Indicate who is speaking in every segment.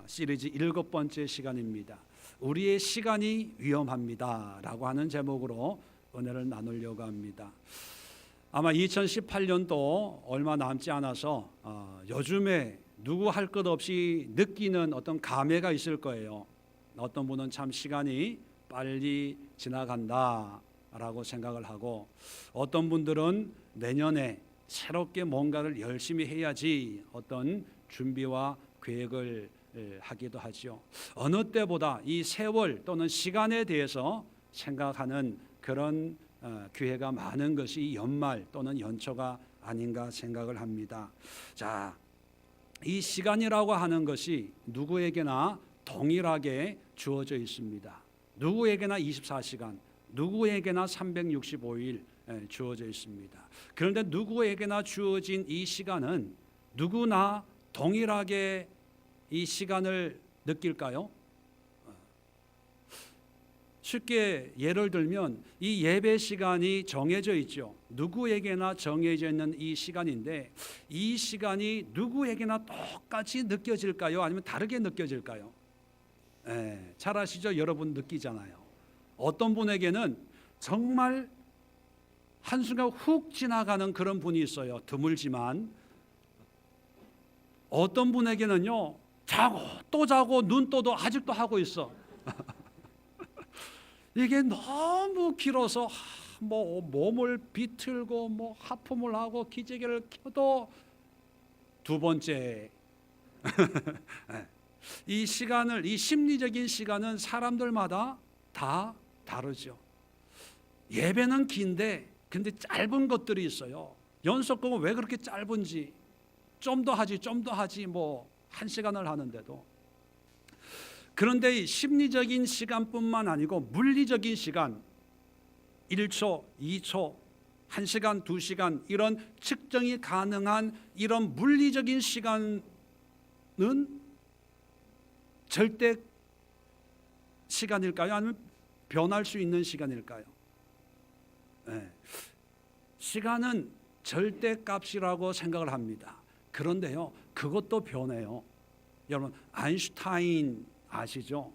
Speaker 1: 시리즈 7번째 시간입니다. 우리의 시간이 위험합니다 라고 하는 제목으로 은혜를 나누려고 합니다. 아마 2018년도 얼마 남지 않아서 요즘에 누구 할 것 없이 느끼는 어떤 감회가 있을 거예요. 어떤 분은 참 시간이 빨리 지나간다 라고 생각을 하고, 어떤 분들은 내년에 새롭게 뭔가를 열심히 해야지 어떤 준비와 계획을 하기도 하죠. 어느 때보다 이 세월 또는 시간에 대해서 생각하는 그런 기회가 많은 것이 연말 또는 연초가 아닌가 생각을 합니다. 자, 이 시간이라고 하는 것이 누구에게나 동일하게 주어져 있습니다. 누구에게나 24시간, 누구에게나 365일 주어져 있습니다. 그런데 누구에게나 주어진 이 시간은 누구나 동일하게 이 시간을 느낄까요? 쉽게 예를 들면 이 예배 시간이 정해져 있죠. 누구에게나 정해져 있는 이 시간인데, 이 시간이 누구에게나 똑같이 느껴질까요? 아니면 다르게 느껴질까요? 잘 아시죠? 여러분 느끼잖아요. 어떤 분에게는 정말 한순간 훅 지나가는 그런 분이 있어요. 드물지만. 어떤 분에게는요, 자고 또 자고 눈 떠도 아직도 하고 있어. 이게 너무 길어서 뭐 몸을 비틀고 뭐 하품을 하고 기지개를 켜도 두 번째. 이 시간을, 이 심리적인 시간은 사람들마다 다 다르죠. 예배는 긴데 근데 짧은 것들이 있어요. 연속곡은 왜 그렇게 짧은지, 좀 더 하지 뭐 1시간을 하는데도. 그런데 이 심리적인 시간뿐만 아니고 물리적인 시간, 1초, 2초, 1시간, 2시간 이런 측정이 가능한 이런 물리적인 시간은 절대 시간일까요? 아니면 변할 수 있는 시간일까요? 시간은 절대값이라고 생각을 합니다. 그런데요, 그것도 변해요. 여러분, 아인슈타인 아시죠?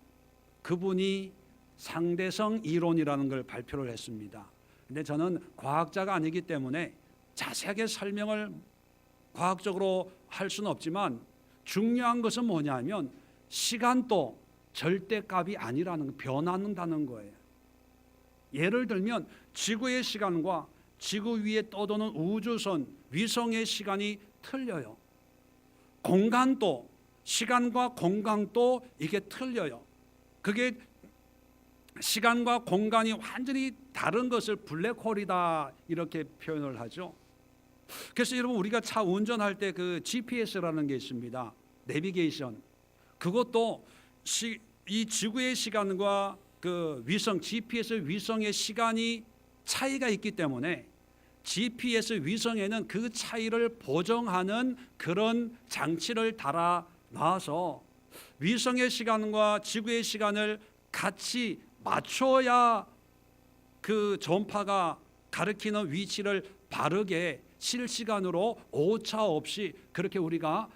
Speaker 1: 그분이 상대성 이론이라는 걸 발표를 했습니다. 근데 저는 과학자가 아니기 때문에 자세하게 설명을 과학적으로 할 수는 없지만, 중요한 것은 뭐냐면 시간도 절대값이 아니라는, 변한다는 거예요. 예를 들면 지구의 시간과 지구 위에 떠도는 우주선, 위성의 시간이 틀려요. 공간도, 시간과 공간도 이게 틀려요. 그게 시간과 공간이 완전히 다른 것을 블랙홀이다 이렇게 표현을 하죠. 그래서 여러분, 우리가 차 운전할 때 그 GPS라는 게 있습니다. 내비게이션. 그것도 이 지구의 시간과 그 위성, GPS 위성의 시간이 차이가 있기 때문에 GPS 위성에는 그 차이를 보정하는 그런 장치를 달아 놔서 위성의 시간과 지구의 시간을 같이 맞춰야 그 전파가 가리키는 위치를 바르게 실시간으로 오차 없이 그렇게 우리가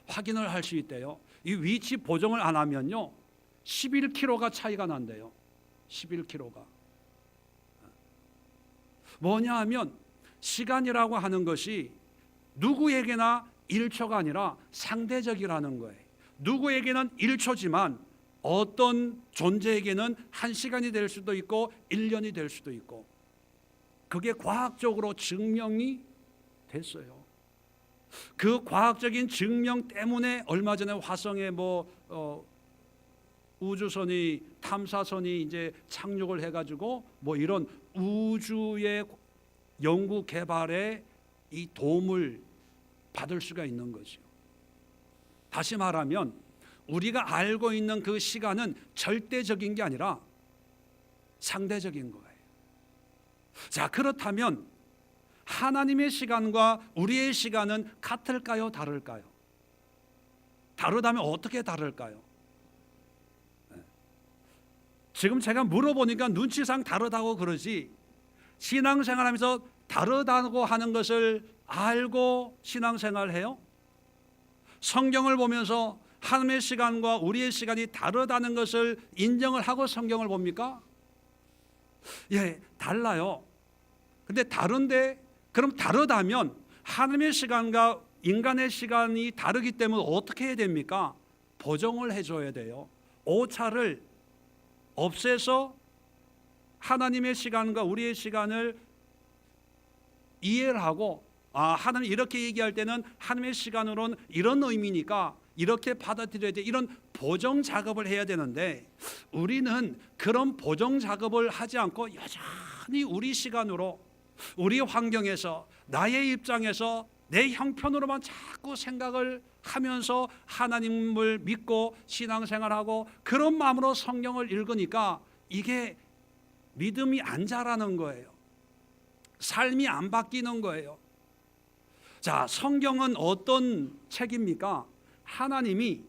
Speaker 1: 확인을 할 수 있대요. 이 위치 보정을 안 하면요 11km가 차이가 난대요. 11km가. 뭐냐 하면 시간이라고 하는 것이 누구에게나 1초가 아니라 상대적이라는 거예요. 누구에게는 1초지만 어떤 존재에게는 1시간이 될 수도 있고 1년이 될 수도 있고, 그게 과학적으로 증명이 됐어요. 그 과학적인 증명 때문에 얼마 전에 화성에 우주선이, 탐사선이 이제 착륙을 해가지고 뭐 이런 우주의 연구 개발에 이 도움을 받을 수가 있는 거죠. 다시 말하면 우리가 알고 있는 그 시간은 절대적인 게 아니라 상대적인 거예요. 자, 그렇다면 하나님의 시간과 우리의 시간은 같을까요? 다를까요? 다르다면 어떻게 다를까요? 지금 제가 물어보니까 눈치상 다르다고 그러지, 신앙생활하면서 다르다고 하는 것을 알고 신앙생활해요? 성경을 보면서 하나님의 시간과 우리의 시간이 다르다는 것을 인정을 하고 성경을 봅니까? 예, 달라요. 근데 다른데, 그럼 다르다면 하나님의 시간과 인간의 시간이 다르기 때문에 어떻게 해야 됩니까? 보정을 해줘야 돼요. 오차를 없애서 하나님의 시간과 우리의 시간을 이해를 하고, 하나님 이렇게 얘기할 때는 하나님의 시간으로는 이런 의미니까 이렇게 받아들여야 돼, 이런 보정 작업을 해야 되는데, 우리는 그런 보정 작업을 하지 않고 여전히 우리 시간으로, 우리 환경에서, 나의 입장에서 내 형편으로만 자꾸 생각을 하면서 하나님을 믿고 신앙생활하고 그런 마음으로 성경을 읽으니까 이게 믿음이 안 자라는 거예요. 삶이 안 바뀌는 거예요. 자, 성경은 어떤 책입니까? 하나님을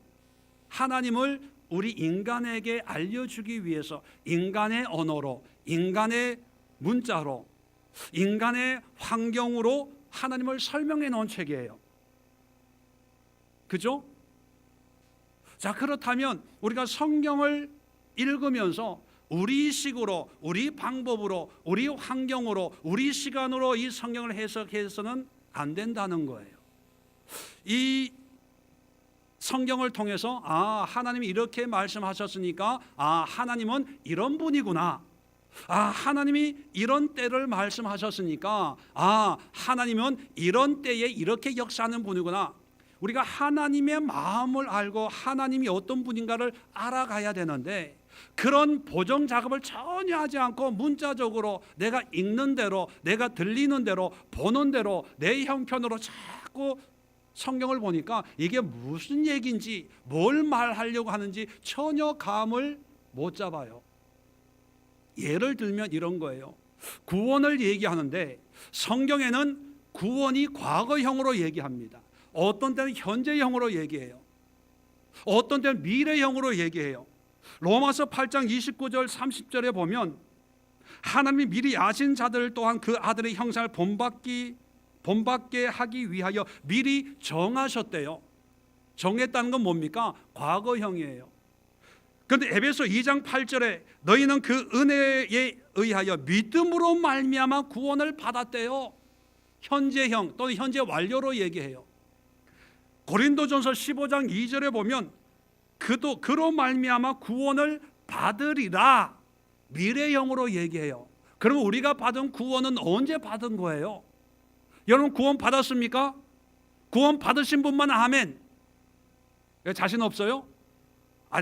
Speaker 1: 우리 인간에게 알려주기 위해서 인간의 언어로, 인간의 문자로, 인간의 환경으로 하나님을 설명해 놓은 책이에요. 그죠? 자, 그렇다면 우리가 성경을 읽으면서 우리 식으로, 우리 방법으로, 우리 환경으로, 우리 시간으로 이 성경을 해석해서는 안 된다는 거예요. 이 성경을 통해서 하나님이 이렇게 말씀하셨으니까 하나님은 이런 분이구나, 하나님이 이런 때를 말씀하셨으니까 하나님은 이런 때에 이렇게 역사하는 분이구나. 우리가 하나님의 마음을 알고 하나님이 어떤 분인가를 알아가야 되는데, 그런 보정 작업을 전혀 하지 않고 문자적으로 내가 읽는 대로, 내가 들리는 대로, 보는 대로 내 형편으로 자꾸 성경을 보니까 이게 무슨 얘기인지, 뭘 말하려고 하는지 전혀 감을 못 잡아요. 예를 들면 이런 거예요. 구원을 얘기하는데 성경에는 구원이 과거형으로 얘기합니다. 어떤 때는 현재형으로 얘기해요. 어떤 때는 미래형으로 얘기해요. 로마서 8장 29절 30절에 보면 하나님이 미리 아신 자들 또한 그 아들의 형상을 본받게 하기 위하여 미리 정하셨대요. 정했다는 건 뭡니까? 과거형이에요. 그런데 에베소 2장 8절에 너희는 그 은혜에 의하여 믿음으로 말미암아 구원을 받았대요. 현재형 또는 현재 완료로 얘기해요. 고린도전서 15장 2절에 보면 그로 말미암아 구원을 받으리라, 미래형으로 얘기해요. 그러면 우리가 받은 구원은 언제 받은 거예요? 여러분 구원 받았습니까? 구원 받으신 분만 아멘. 자신 없어요?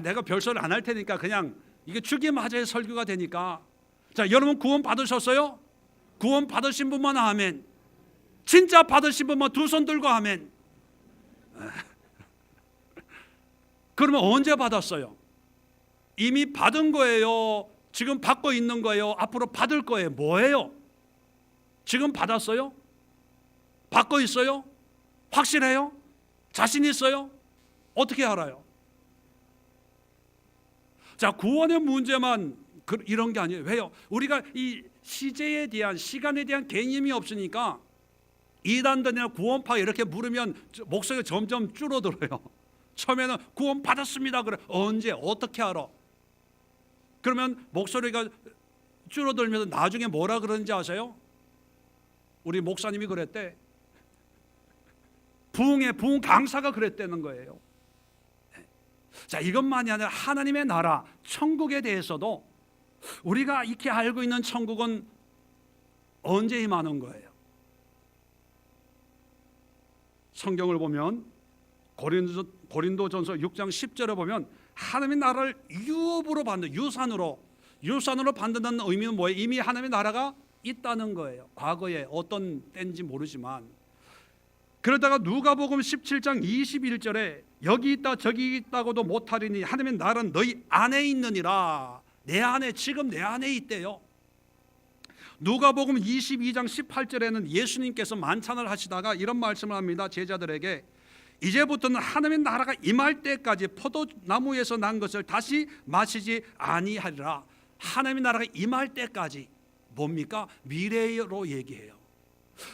Speaker 1: 내가 별소리 안 할 테니까 그냥 이게 주기마저의 설교가 되니까. 자, 여러분 구원 받으셨어요? 구원 받으신 분만 아멘. 진짜 받으신 분만 두 손 들고 아멘. 그러면 언제 받았어요? 이미 받은 거예요? 지금 받고 있는 거예요? 앞으로 받을 거예요? 뭐예요? 지금 받았어요? 받고 있어요? 확실해요? 자신 있어요? 어떻게 알아요? 자, 구원의 문제만 이런 게 아니에요. 왜요? 우리가 이 시제에 대한, 시간에 대한 개념이 없으니까 이단들이나 구원파 이렇게 물으면 목소리가 점점 줄어들어요. 처음에는 구원 받았습니다 그래. 언제 어떻게 알아? 그러면 목소리가 줄어들면서 나중에 뭐라 그러는지 아세요? 우리 목사님이 그랬대. 부흥 강사가 그랬다는 거예요. 자, 이것만이 아니라 하나님의 나라, 천국에 대해서도 우리가 이렇게 알고 있는 천국은 언제 임하는 거예요? 성경을 보면 고린도전서 6장 10절에 보면 하나님의 나라를 유업으로 받는, 유산으로 받는다는 의미는 뭐예요? 이미 하나님의 나라가 있다는 거예요. 과거에 어떤 때인지 모르지만. 그러다가 누가복음 17장 21절에 여기 있다 저기 있다고도 못하리니 하나님의 나라는 너희 안에 있느니라. 내 안에, 지금 내 안에 있대요. 누가복음 22장 18절에는 예수님께서 만찬을 하시다가 이런 말씀을 합니다. 제자들에게 이제부터는 하나님의 나라가 임할 때까지 포도나무에서 난 것을 다시 마시지 아니하리라. 하나님의 나라가 임할 때까지 뭡니까? 미래로 얘기해요.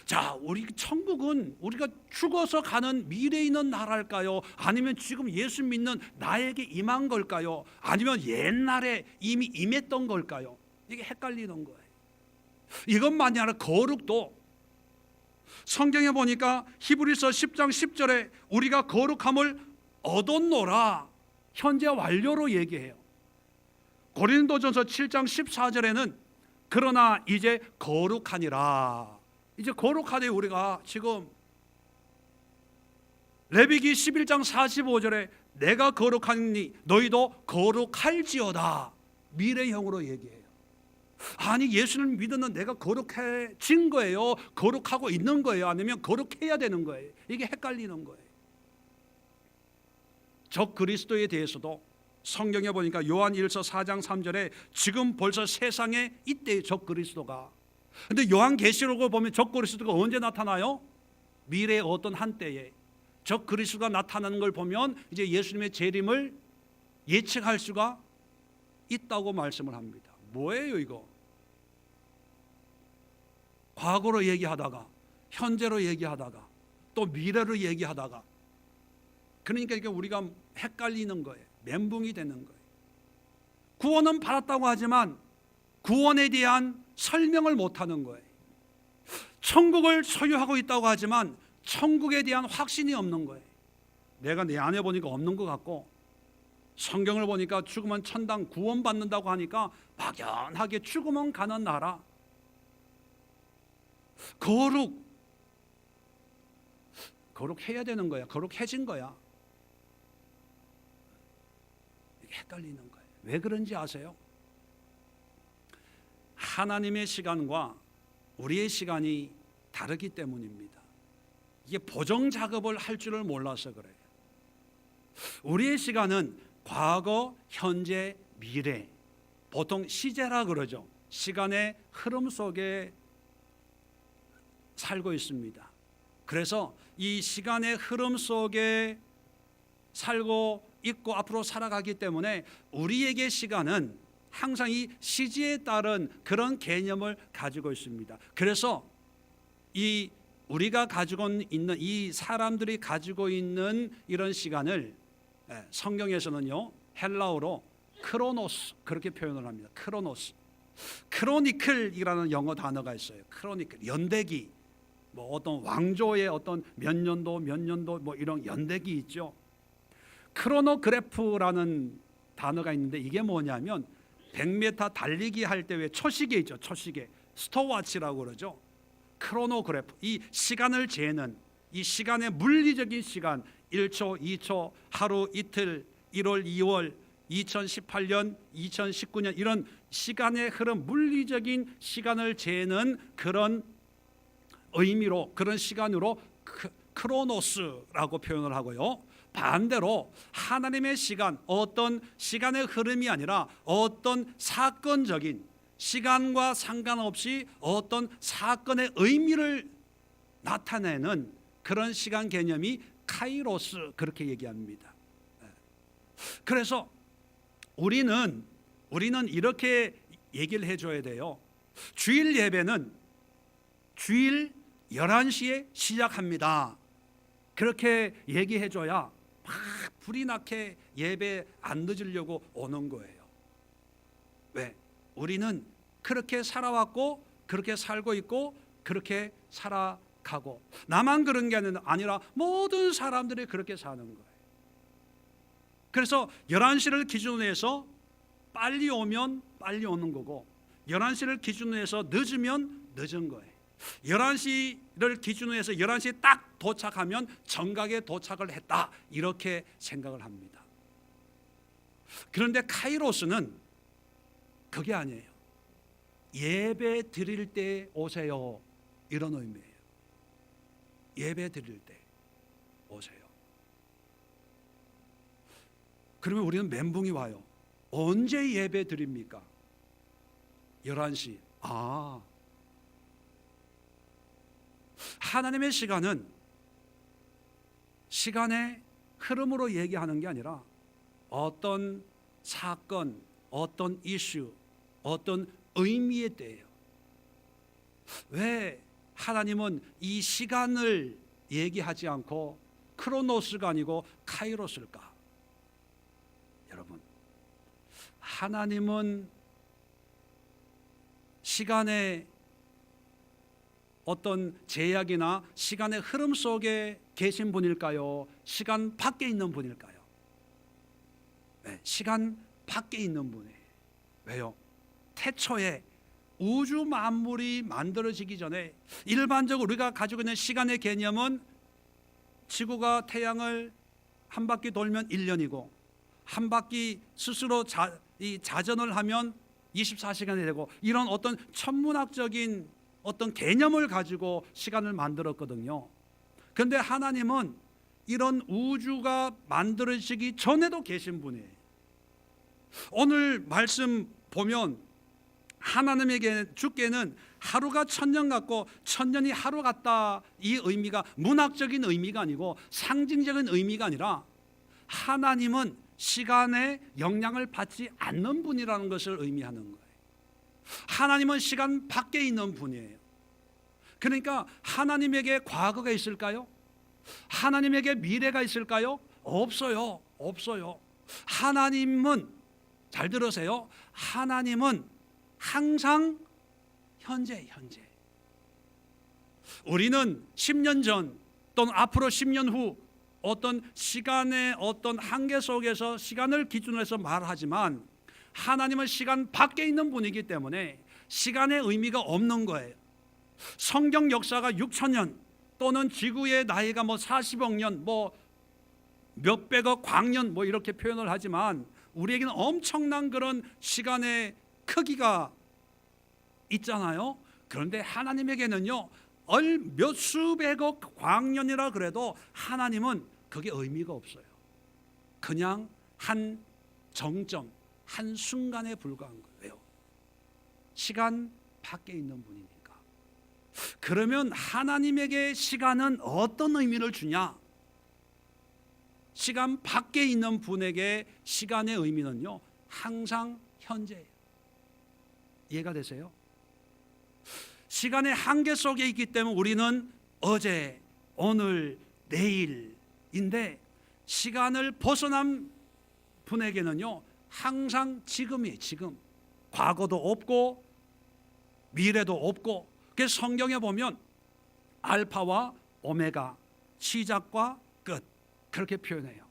Speaker 1: 자, 우리 천국은 우리가 죽어서 가는 미래에 있는 나라일까요? 아니면 지금 예수 믿는 나에게 임한 걸까요? 아니면 옛날에 이미 임했던 걸까요? 이게 헷갈리는 거예요. 이것만이 아니라 거룩도 성경에 보니까 히브리서 10장 10절에 우리가 거룩함을 얻었노라 현재 완료로 얘기해요. 고린도전서 7장 14절에는 그러나 이제 거룩하니라. 이제 거룩하되 우리가 지금 레위기 11장 45절에 내가 거룩하니 너희도 거룩할지어다 미래형으로 얘기해요. 아니 예수를 믿는 내가 거룩해진 거예요? 거룩하고 있는 거예요? 아니면 거룩해야 되는 거예요? 이게 헷갈리는 거예요. 적 그리스도에 대해서도 성경에 보니까 요한 1서 4장 3절에 지금 벌써 세상에 있대요 적 그리스도가. 근데 요한계시록을 보면 적 그리스도가 언제 나타나요? 미래의 어떤 한때에 적 그리스도가 나타나는 걸 보면 이제 예수님의 재림을 예측할 수가 있다고 말씀을 합니다. 뭐예요 이거? 과거로 얘기하다가 현재로 얘기하다가 또 미래로 얘기하다가 그러니까 이게 우리가 헷갈리는 거예요. 멘붕이 되는 거예요. 구원은 받았다고 하지만 구원에 대한 설명을 못하는 거예요. 천국을 소유하고 있다고 하지만 천국에 대한 확신이 없는 거예요. 내가 내 안에 보니까 없는 것 같고 성경을 보니까 죽으면 천당 구원받는다고 하니까 막연하게 죽으면 가는 나라 거룩해야 되는 거야. 거룩해진 거야. 이게 헷갈리는 거예요. 왜 그런지 아세요? 하나님의 시간과 우리의 시간이 다르기 때문입니다. 이게 보정 작업을 할 줄을 몰라서 그래요. 우리의 시간은 과거, 현재, 미래, 보통 시제라 그러죠. 시간의 흐름 속에 살고 있습니다. 그래서 이 시간의 흐름 속에 살고 있고 앞으로 살아가기 때문에 우리에게 시간은 항상 이 시제에 따른 그런 개념을 가지고 있습니다. 그래서 이 우리가 가지고 있는 이 사람들이 가지고 있는 이런 시간을 성경에서는요 헬라어로 크로노스 그렇게 표현을 합니다. 크로노스, 크로니클이라는 영어 단어가 있어요. 크로니클, 연대기. 뭐 어떤 왕조의 어떤 몇 년도 뭐 이런 연대기 있죠. 크로노그래프라는 단어가 있는데 이게 뭐냐면 100m 달리기 할 때 왜 초시계 있죠. 초시계, 스톱워치라고 그러죠. 크로노그래프, 이 시간을 재는 이 시간의 물리적인 시간 1초, 2초, 하루, 이틀, 1월, 2월, 2018년, 2019년 이런 시간의 흐름, 물리적인 시간을 재는 그런 의미로 그런 시간으로 크로노스라고 표현을 하고요. 반대로 하나님의 시간, 어떤 시간의 흐름이 아니라 어떤 사건적인 시간과 상관없이 어떤 사건의 의미를 나타내는 그런 시간 개념이 카이로스 그렇게 얘기합니다. 그래서 우리는 이렇게 얘기를 해줘야 돼요. 주일 예배는 주일 11시에 시작합니다. 그렇게 얘기해줘야 막 불이 나게 예배 안 늦으려고 오는 거예요. 왜? 우리는 그렇게 살아왔고 그렇게 살고 있고 그렇게 살아가고 나만 그런 게 아니라 모든 사람들이 그렇게 사는 거예요. 그래서 11시를 기준으로 해서 빨리 오면 빨리 오는 거고 11시를 기준으로 해서 늦으면 늦은 거예요. 11시를 기준으로 해서 11시에 딱 도착하면 정각에 도착을 했다 이렇게 생각을 합니다. 그런데 카이로스는 그게 아니에요. 예배 드릴 때 오세요 이런 의미예요. 예배 드릴 때 오세요. 그러면 우리는 멘붕이 와요. 언제 예배 드립니까? 11시. 하나님의 시간은 시간의 흐름으로 얘기하는 게 아니라 어떤 사건, 어떤 이슈, 어떤 의미에 대해요. 왜 하나님은 이 시간을 얘기하지 않고 크로노스가 아니고 카이로스일까? 여러분, 하나님은 시간의 어떤 제약이나 시간의 흐름 속에 계신 분일까요? 시간 밖에 있는 분일까요? 네, 시간 밖에 있는 분이에요. 왜요? 태초에 우주 만물이 만들어지기 전에 일반적으로 우리가 가지고 있는 시간의 개념은 지구가 태양을 한 바퀴 돌면 1년이고 한 바퀴 스스로 자전을 하면 24시간이 되고, 이런 어떤 천문학적인 어떤 개념을 가지고 시간을 만들었거든요. 그런데 하나님은 이런 우주가 만들어지기 전에도 계신 분이에요. 오늘 말씀 보면 하나님에게 주께는 하루가 천년 같고 천년이 하루 같다, 이 의미가 문학적인 의미가 아니고 상징적인 의미가 아니라 하나님은 시간에 영향을 받지 않는 분이라는 것을 의미하는 거예요. 하나님은 시간 밖에 있는 분이에요. 그러니까 하나님에게 과거가 있을까요? 하나님에게 미래가 있을까요? 없어요. 없어요. 하나님은, 잘 들으세요, 하나님은 항상 현재. 우리는 10년 전 또는 앞으로 10년 후 어떤 시간의 어떤 한계 속에서 시간을 기준으로 해서 말하지만 하나님은 시간 밖에 있는 분이기 때문에 시간의 의미가 없는 거예요. 성경 역사가 6,000년 또는 지구의 나이가 40억 년, 몇백억 광년 이렇게 표현을 하지만 우리에게는 엄청난 그런 시간의 크기가 있잖아요. 그런데 하나님에게는요, 몇 수백억 광년이라 그래도 하나님은 그게 의미가 없어요. 그냥 한 정점, 한 순간에 불과한 거예요. 시간 밖에 있는 분이니까. 그러면 하나님에게 시간은 어떤 의미를 주냐? 시간 밖에 있는 분에게 시간의 의미는요, 항상 현재예요. 이해가 되세요? 시간의 한계 속에 있기 때문에 우리는 어제, 오늘, 내일인데, 시간을 벗어난 분에게는요 항상 지금이에요. 지금. 과거도 없고 미래도 없고. 그래서 성경에 보면 알파와 오메가, 시작과 끝, 그렇게 표현해요.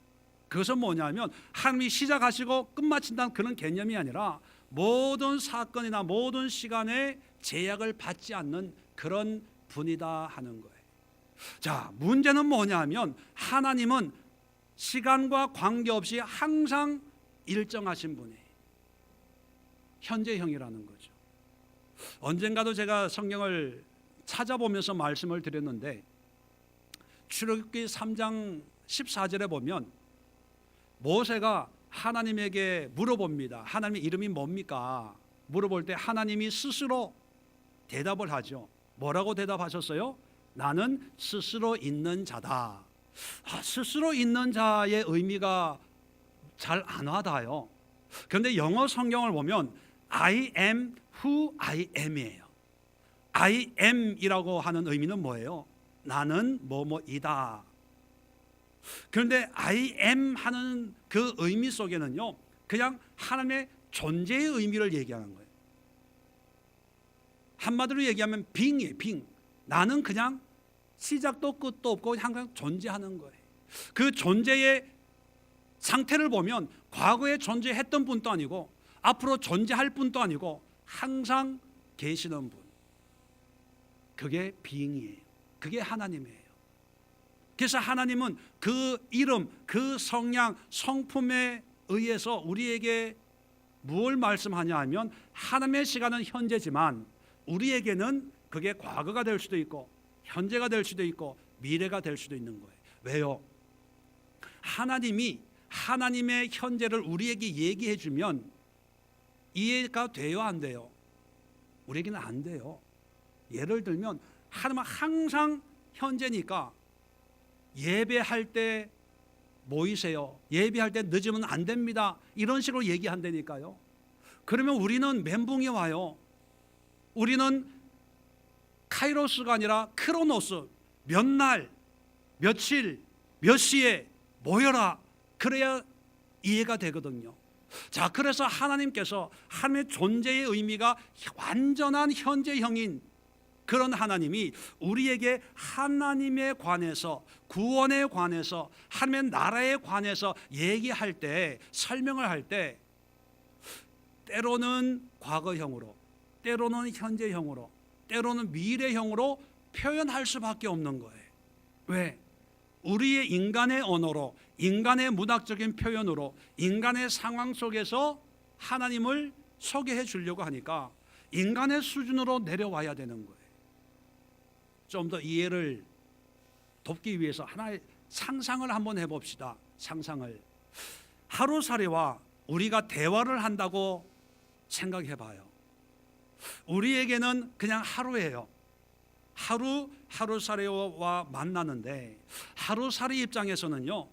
Speaker 1: 그것은 뭐냐면 하나님이 시작하시고 끝마친다는 그런 개념이 아니라 모든 사건이나 모든 시간에 제약을 받지 않는 그런 분이다 하는 거예요. 자, 문제는 뭐냐면 하나님은 시간과 관계없이 항상 일정하신 분이에요. 현재형이라는 거죠. 언젠가도 제가 성경을 찾아보면서 말씀을 드렸는데 출애굽기 3장 14절에 보면 모세가 하나님에게 물어봅니다. 하나님의 이름이 뭡니까? 물어볼 때 하나님이 스스로 대답을 하죠. 뭐라고 대답하셨어요? 나는 스스로 있는 자다. 스스로 있는 자의 의미가 잘 안 와닿아요. 그런데 영어 성경을 보면 I am who I am이에요. I am이라고 하는 의미는 뭐예요? 나는 뭐뭐이다. 그런데 I am 하는 그 의미 속에는요 그냥 하나님의 존재의 의미를 얘기하는 거예요. 한마디로 얘기하면 being이에요. being. 나는 그냥 시작도 끝도 없고 항상 존재하는 거예요. 그 존재의 상태를 보면 과거에 존재했던 분도 아니고 앞으로 존재할 분도 아니고 항상 계시는 분, 그게 being이에요. 그게 하나님이에요. 그래서 하나님은 그 이름, 그 성량, 성품에 의해서 우리에게 무엇을 말씀하냐 하면 하나님의 시간은 현재지만 우리에게는 그게 과거가 될 수도 있고 현재가 될 수도 있고 미래가 될 수도 있는 거예요. 왜요? 하나님이 하나님의 현재를 우리에게 얘기해 주면 이해가 돼요, 안 돼요? 우리에게는 안 돼요. 예를 들면 하나님은 항상 현재니까 예배할 때 모이세요. 예배할 때 늦으면 안 됩니다. 이런 식으로 얘기한다니까요. 그러면 우리는 멘붕이 와요. 우리는 카이로스가 아니라 크로노스, 몇 날, 며칠, 몇 시에 모여라. 그래야 이해가 되거든요. 자, 그래서 하나님께서 하나님의 존재의 의미가 완전한 현재형인 그런 하나님이 우리에게 하나님에 관해서, 구원에 관해서, 하나님의 나라에 관해서 얘기할 때, 설명을 할 때 때로는 과거형으로, 때로는 현재형으로, 때로는 미래형으로 표현할 수밖에 없는 거예요. 왜? 우리의 인간의 언어로, 인간의 문학적인 표현으로, 인간의 상황 속에서 하나님을 소개해 주려고 하니까 인간의 수준으로 내려와야 되는 거예요. 좀 더 이해를 돕기 위해서 하나의 상상을 한번 해봅시다. 상상을. 하루살이와 우리가 대화를 한다고 생각해 봐요. 우리에게는 그냥 하루예요. 하루살이와 만나는데, 하루살이 입장에서는요,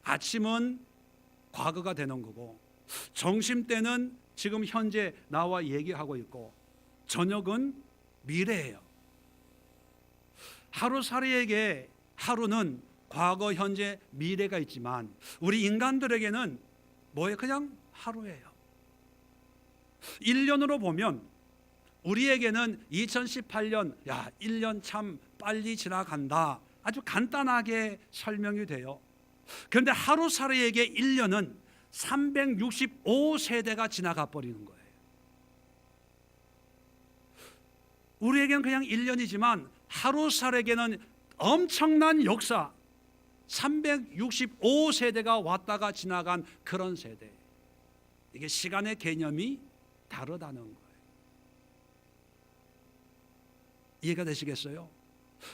Speaker 1: 아침은 과거가 되는 거고, 점심때는 지금 현재 나와 얘기하고 있고, 저녁은 미래예요. 하루살이에게 하루는 과거, 현재, 미래가 있지만 우리 인간들에게는 뭐예요? 그냥 하루예요. 1년으로 보면 우리에게는 2018년, 1년 참 빨리 지나간다. 아주 간단하게 설명이 돼요. 그런데 하루살이에게 1년은 365세대가 지나가 버리는 거예요. 우리에게는 그냥 1년이지만 하루살이에게는 엄청난 역사, 365세대가 왔다가 지나간 그런 세대. 이게 시간의 개념이 다르다는 거예요. 이해가 되시겠어요?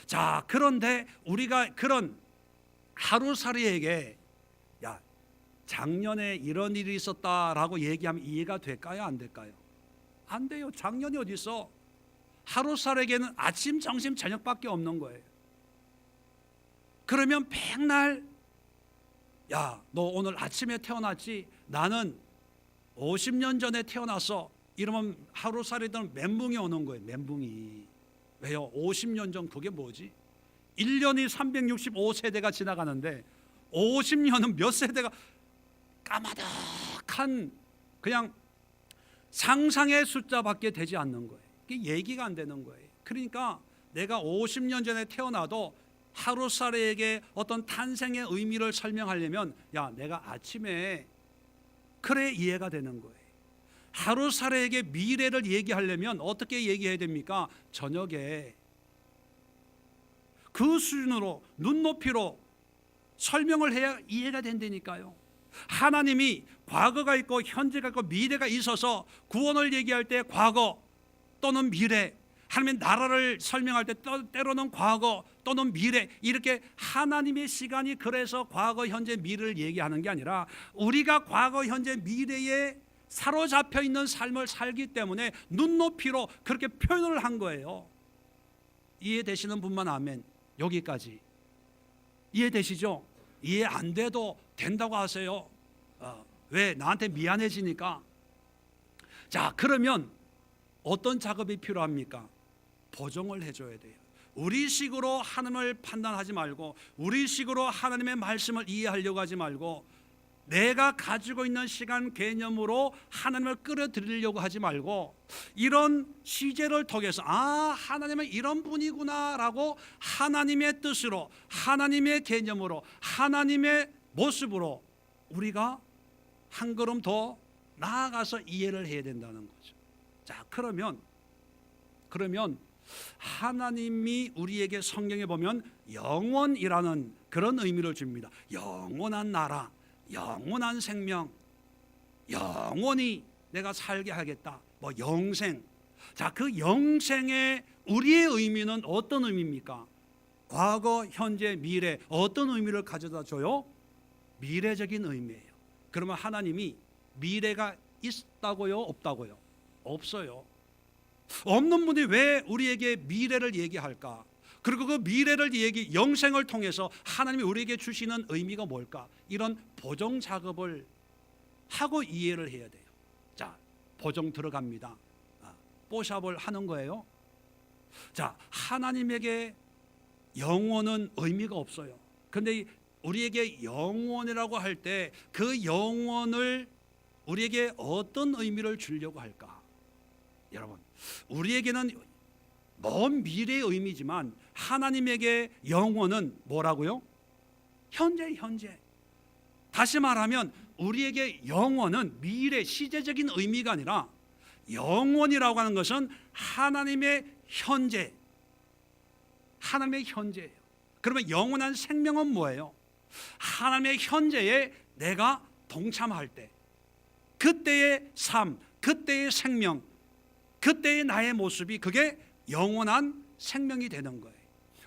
Speaker 1: 자, 그런데 우리가 그런 하루살이에게 작년에 이런 일이 있었다라고 얘기하면 이해가 될까요? 안 될까요? 안 돼요. 작년이 어디 있어? 하루살이에게는 아침, 점심, 저녁밖에 없는 거예요. 그러면 백날 너 오늘 아침에 태어났지? 나는 50년 전에 태어났어. 이러면 하루살이들은 멘붕이 오는 거예요. 멘붕이. 왜요? 50년 전 그게 뭐지? 1년이 365세대가 지나가는데 50년은 몇 세대가 까마득한 그냥 상상의 숫자밖에 되지 않는 거예요. 이게 얘기가 안 되는 거예요. 그러니까 내가 50년 전에 태어나도 하루살이에게 어떤 탄생의 의미를 설명하려면 내가 아침에 그래 이해가 되는 거예요. 하루살이에게 미래를 얘기하려면 어떻게 얘기해야 됩니까? 저녁에 그 수준으로 눈높이로 설명을 해야 이해가 된다니까요. 하나님이 과거가 있고 현재가 있고 미래가 있어서 구원을 얘기할 때 과거 또는 미래, 하나님의 나라를 설명할 때 때로는 과거 또는 미래, 이렇게 하나님의 시간이 그래서 과거, 현재, 미래를 얘기하는 게 아니라 우리가 과거, 현재, 미래에 사로잡혀 있는 삶을 살기 때문에 눈높이로 그렇게 표현을 한 거예요. 이해되시는 분만 아멘. 여기까지 이해되시죠? 이해 안 돼도 된다고 하세요. 왜? 나한테 미안해지니까. 자, 그러면 어떤 작업이 필요합니까? 보정을 해줘야 돼요. 우리식으로 하나님을 판단하지 말고, 우리식으로 하나님의 말씀을 이해하려고 하지 말고, 내가 가지고 있는 시간 개념으로 하나님을 끌어들이려고 하지 말고, 이런 시제를 통해서 하나님은 이런 분이구나 라고 하나님의 뜻으로, 하나님의 개념으로, 하나님의 모습으로 우리가 한 걸음 더 나아가서 이해를 해야 된다는 거죠. 자, 그러면 하나님이 우리에게 성경에 보면 영원이라는 그런 의미를 줍니다. 영원한 나라, 영원한 생명, 영원히 내가 살게 하겠다. 영생. 자, 그 영생의 우리의 의미는 어떤 의미입니까? 과거, 현재, 미래 어떤 의미를 가져다 줘요? 미래적인 의미예요. 그러면 하나님이 미래가 있다고요? 없다고요? 없어요. 없는 분이 왜 우리에게 미래를 얘기할까? 그리고 그 미래를 영생을 통해서 하나님이 우리에게 주시는 의미가 뭘까? 이런 보정 작업을 하고 이해를 해야 돼요. 자, 보정 들어갑니다. 뽀샵을 하는 거예요. 자, 하나님에게 영원은 의미가 없어요. 그런데 우리에게 영원이라고 할 때 그 영원을 우리에게 어떤 의미를 주려고 할까? 여러분, 우리에게는 먼 미래의 의미지만 하나님에게 영원은 뭐라고요? 현재. 다시 말하면 우리에게 영원은 미래, 시제적인 의미가 아니라 영원이라고 하는 것은 하나님의 현재, 하나님의 현재예요. 그러면 영원한 생명은 뭐예요? 하나님의 현재에 내가 동참할 때, 그때의 삶, 그때의 생명, 그때의 나의 모습이 그게 영원한 생명이 되는 거예요.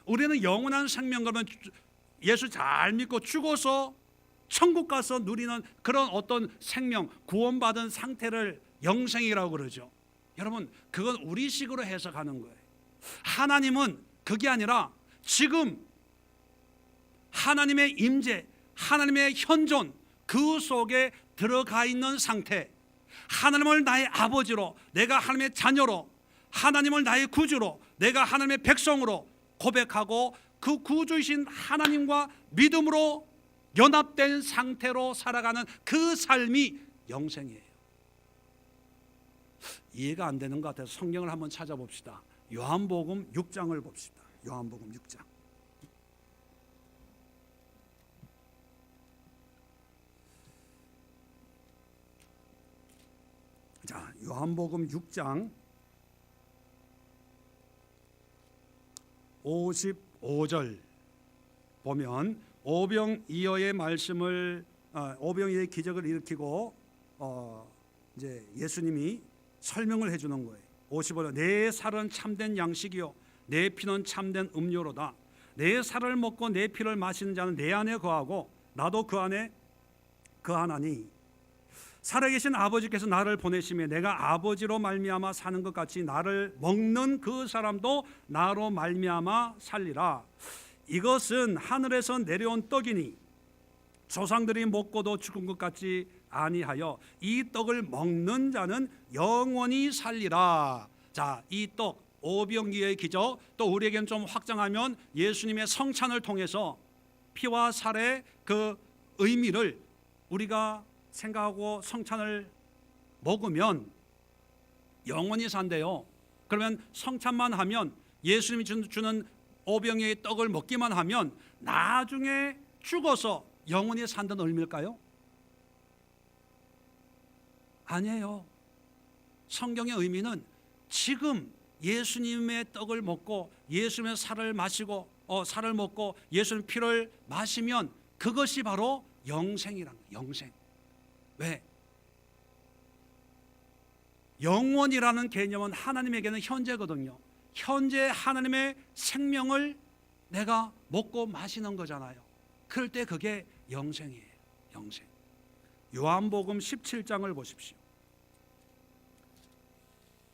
Speaker 1: 우리는 영원한 생명, 그러면 예수 잘 믿고 죽어서 천국 가서 누리는 그런 어떤 생명, 구원받은 상태를 영생이라고 그러죠. 여러분, 그건 우리식으로 해석하는 거예요. 하나님은 그게 아니라 지금 하나님의 임재, 하나님의 현존, 그 속에 들어가 있는 상태, 하나님을 나의 아버지로, 내가 하나님의 자녀로, 하나님을 나의 구주로, 내가 하나님의 백성으로 고백하고 그 구주이신 하나님과 믿음으로 연합된 상태로 살아가는 그 삶이 영생이에요. 이해가 안 되는 것 같아서 성경을 한번 찾아봅시다. 요한복음 6장을 봅시다. 요한복음 6장. 자, 요한복음 6장 55절 보면 오병이어의 말씀을 오병이어의 기적을 일으키고 이제 예수님이 설명을 해주는 거예요. 55절, 내 살은 참된 양식이요 내 피는 참된 음료로다. 내 살을 먹고 내 피를 마시는 자는 내 안에 거하고 나도 그 안에 거하나니 살아계신 아버지께서 나를 보내심에 내가 아버지로 말미암아 사는 것 같이 나를 먹는 그 사람도 나로 말미암아 살리라. 이것은 하늘에서 내려온 떡이니 조상들이 먹고도 죽은 것 같지 아니하여 이 떡을 먹는 자는 영원히 살리라. 자, 이 떡 오병이어의 기적, 또 우리에게는 좀 확장하면 예수님의 성찬을 통해서 피와 살의 그 의미를 우리가 생각하고 성찬을 먹으면 영원히 산대요. 그러면 성찬만 하면, 예수님이 주는 오병이어의 떡을 먹기만 하면 나중에 죽어서 영원히 산다는 의미일까요? 아니에요. 성경의 의미는 지금 예수님의 떡을 먹고 예수님의 살을 마시고 살을 먹고 예수님의 피를 마시면 그것이 바로 영생이란 거예요. 영생. 왜? 영원이라는 개념은 하나님에게는 현재거든요. 현재 하나님의 생명을 내가 먹고 마시는 거잖아요. 그럴 때 그게 영생이에요. 영생. 요한복음 17장을 보십시오.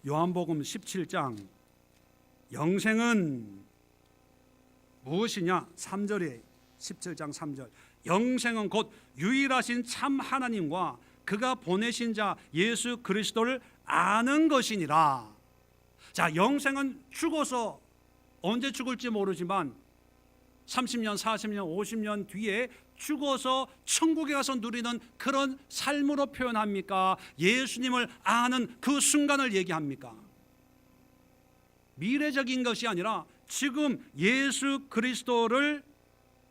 Speaker 1: 요한복음 17장, 영생은 무엇이냐? 3절에 17장 3절, 영생은 곧 유일하신 참 하나님과 그가 보내신 자 예수 그리스도를 아는 것이니라. 자, 영생은 죽어서 언제 죽을지 모르지만 30년, 40년, 50년 뒤에 죽어서 천국에 가서 누리는 그런 삶으로 표현합니까? 예수님을 아는 그 순간을 얘기합니까? 미래적인 것이 아니라 지금 예수 그리스도를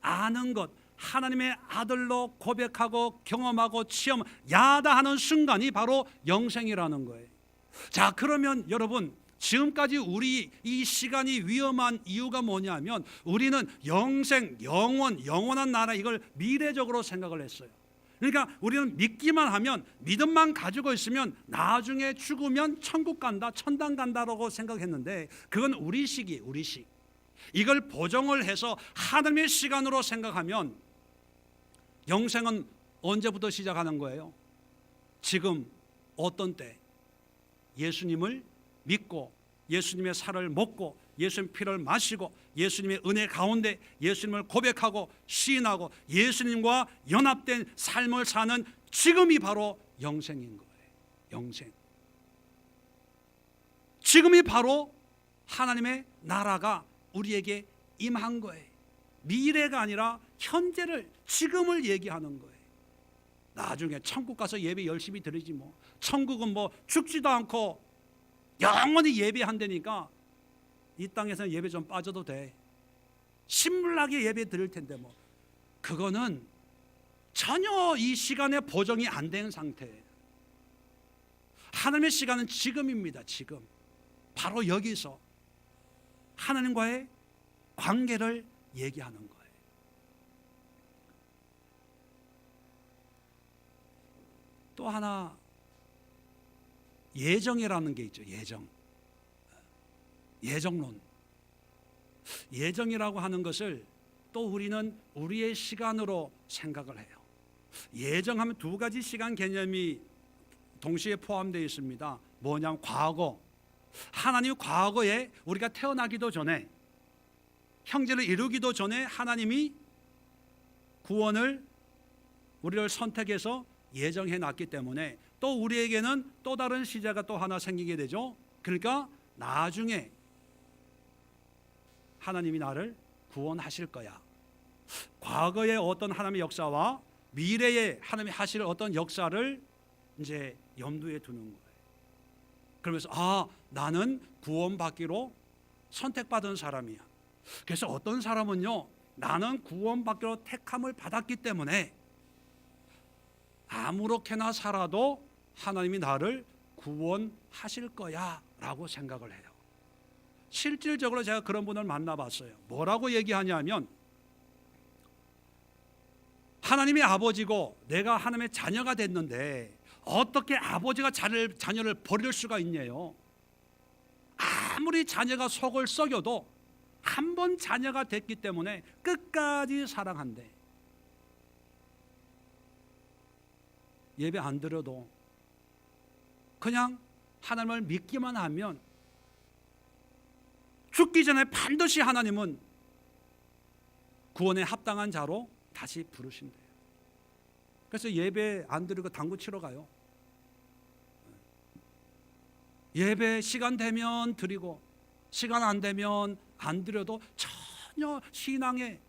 Speaker 1: 아는 것, 하나님의 아들로 고백하고 경험하고 체험, 야다하는 순간이 바로 영생이라는 거예요. 자, 그러면 여러분, 지금까지 우리 이 시간이 위험한 이유가 뭐냐면 우리는 영생, 영원한 나라, 이걸 미래적으로 생각을 했어요. 그러니까 우리는 믿기만 하면, 믿음만 가지고 있으면 나중에 죽으면 천국 간다, 천당 간다라고 생각했는데 그건 우리식. 이걸 보정을 해서 하나님의 시간으로 생각하면 영생은 언제부터 시작하는 거예요? 지금 어떤 때 예수님을 믿고 예수님의 살을 먹고 예수님 피를 마시고 예수님의 은혜 가운데 예수님을 고백하고 시인하고 예수님과 연합된 삶을 사는 지금이 바로 영생인 거예요. 영생. 지금이 바로 하나님의 나라가 우리에게 임한 거예요. 미래가 아니라 현재를, 지금을 얘기하는 거예요. 나중에 천국 가서 예배 열심히 드리지 뭐. 천국은 뭐 죽지도 않고 영원히 예배한다니까 이 땅에서는 예배 좀 빠져도 돼. 신물나게 예배 드릴 텐데 뭐. 그거는 전혀 이 시간에 보정이 안 된 상태예요. 하나님의 시간은 지금입니다. 지금 바로 여기서 하나님과의 관계를 얘기하는 거예요. 또 하나 예정이라는 게 있죠. 예정론. 예정이라고 하는 것을 또 우리는 우리의 시간으로 생각을 해요. 예정하면 두 가지 시간 개념이 동시에 포함되어 있습니다. 뭐냐면 과거. 하나님이 과거에 우리가 태어나기도 전에, 형제를 이루기도 전에 하나님이 구원을 우리를 선택해서 예정해 놨기 때문에 또 우리에게는 또 다른 시제가 또 하나 생기게 되죠. 그러니까 나중에 하나님이 나를 구원하실 거야. 과거의 어떤 하나님의 역사와 미래에 하나님이 하실 어떤 역사를 이제 염두에 두는 거예요. 그러면서 나는 구원받기로 선택받은 사람이야. 그래서 어떤 사람은요, 나는 구원받기로 택함을 받았기 때문에 아무렇게나 살아도 하나님이 나를 구원하실 거야 라고 생각을 해요. 실질적으로 제가 그런 분을 만나봤어요. 뭐라고 얘기하냐면, 하나님이 아버지고 내가 하나님의 자녀가 됐는데 어떻게 아버지가 자녀를 버릴 수가 있냐요. 아무리 자녀가 속을 썩여도 한 번 자녀가 됐기 때문에 끝까지 사랑한대. 예배 안 드려도 그냥 하나님을 믿기만 하면 죽기 전에 반드시 하나님은 구원에 합당한 자로 다시 부르신대요. 그래서 예배 안 드리고 당구 치러 가요. 예배 시간 되면 드리고 시간 안 되면 안 드려도 전혀 신앙에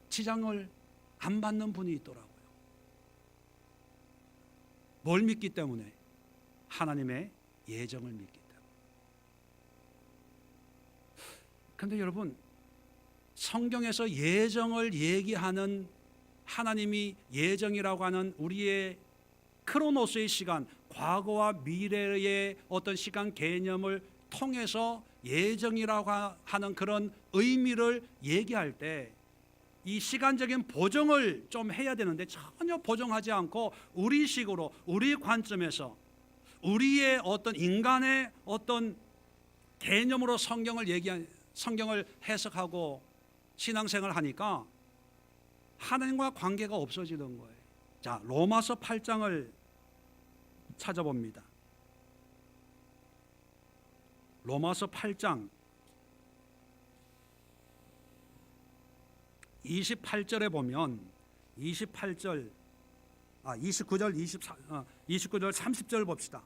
Speaker 1: 지장을 안 받는 분이 있더라고요. 뭘 믿기 때문에? 하나님의 예정을 믿기 때문에. 그런데 여러분, 성경에서 예정을 얘기하는, 하나님이 예정이라고 하는 우리의 크로노스의 시간, 과거와 미래의 어떤 시간 개념을 통해서 예정이라고 하는 그런 의미를 얘기할 때 이 시간적인 보정을 좀 해야 되는데 전혀 보정하지 않고 우리식으로, 우리 관점에서 우리의 어떤 인간의 어떤 개념으로 성경을 해석하고 신앙생활을 하니까 하나님과 관계가 없어지는 거예요. 자, 로마서 8장을 찾아봅니다. 로마서 8장 28절에 보면 29절 29절 30절 봅시다.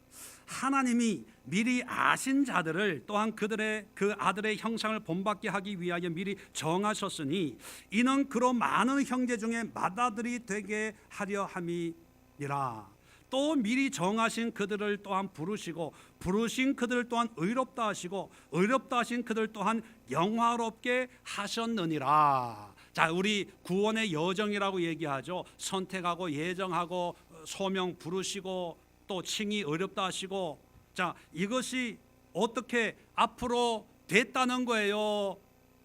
Speaker 1: 하나님이 미리 아신 자들을 또한 그 아들의 형상을 본받게 하기 위하여 미리 정하셨으니 이는 그로 많은 형제 중에 맏아들이 되게 하려 함이니라. 또 미리 정하신 그들을 또한 부르시고 부르신 그들을 또한 의롭다 하시고 의롭다 하신 그들 또한 영화롭게 하셨느니라. 자, 우리 구원의 여정이라고 얘기하죠. 선택하고 예정하고 소명 부르시고 또 칭이 어렵다 하시고, 자, 이것이 어떻게 앞으로 됐다는 거예요?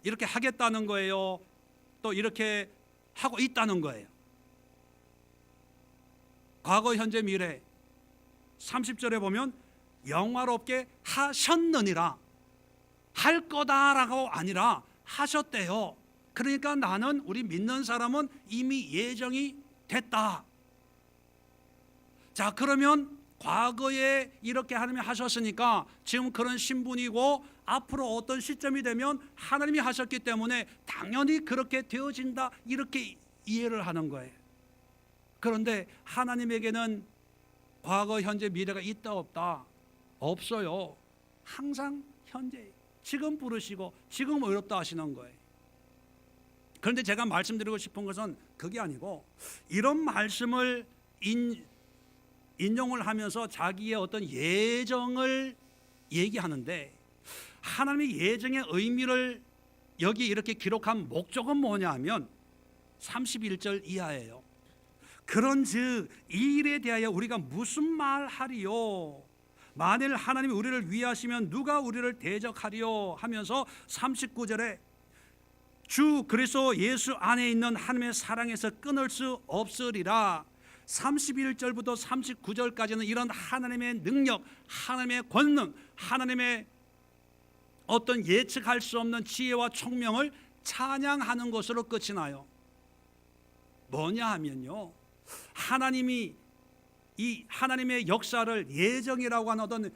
Speaker 1: 이렇게 하겠다는 거예요? 또 이렇게 하고 있다는 거예요. 과거, 현재, 미래. 30절에 보면 영화롭게 하셨느니라. 할 거다라고 아니라 하셨대요. 그러니까 나는, 우리 믿는 사람은 이미 예정이 됐다. 자, 그러면 과거에 이렇게 하나님이 하셨으니까 지금 그런 신분이고 앞으로 어떤 시점이 되면 하나님이 하셨기 때문에 당연히 그렇게 되어진다, 이렇게 이해를 하는 거예요. 그런데 하나님에게는 과거, 현재, 미래가 있다 없다? 없어요. 항상 현재. 지금 부르시고 지금 의롭다 하시는 거예요. 그런데 제가 말씀드리고 싶은 것은 그게 아니고, 이런 말씀을 인용을 하면서 자기의 어떤 예정을 얘기하는데, 하나님의 예정의 의미를 여기 이렇게 기록한 목적은 뭐냐 하면 31절 이하예요. 그런즉 이 일에 대하여 우리가 무슨 말하리요? 만일 하나님이 우리를 위하시면 누가 우리를 대적하리요? 하면서 39절에 주 그리스도 예수 안에 있는 하나님의 사랑에서 끊을 수 없으리라. 31절부터 39절까지는 이런 하나님의 능력, 하나님의 권능, 하나님의 어떤 예측할 수 없는 지혜와 총명을 찬양하는 것으로 끝이 나요. 뭐냐 하면요, 하나님이 이 하나님의 역사를 예정이라고 하는 어떤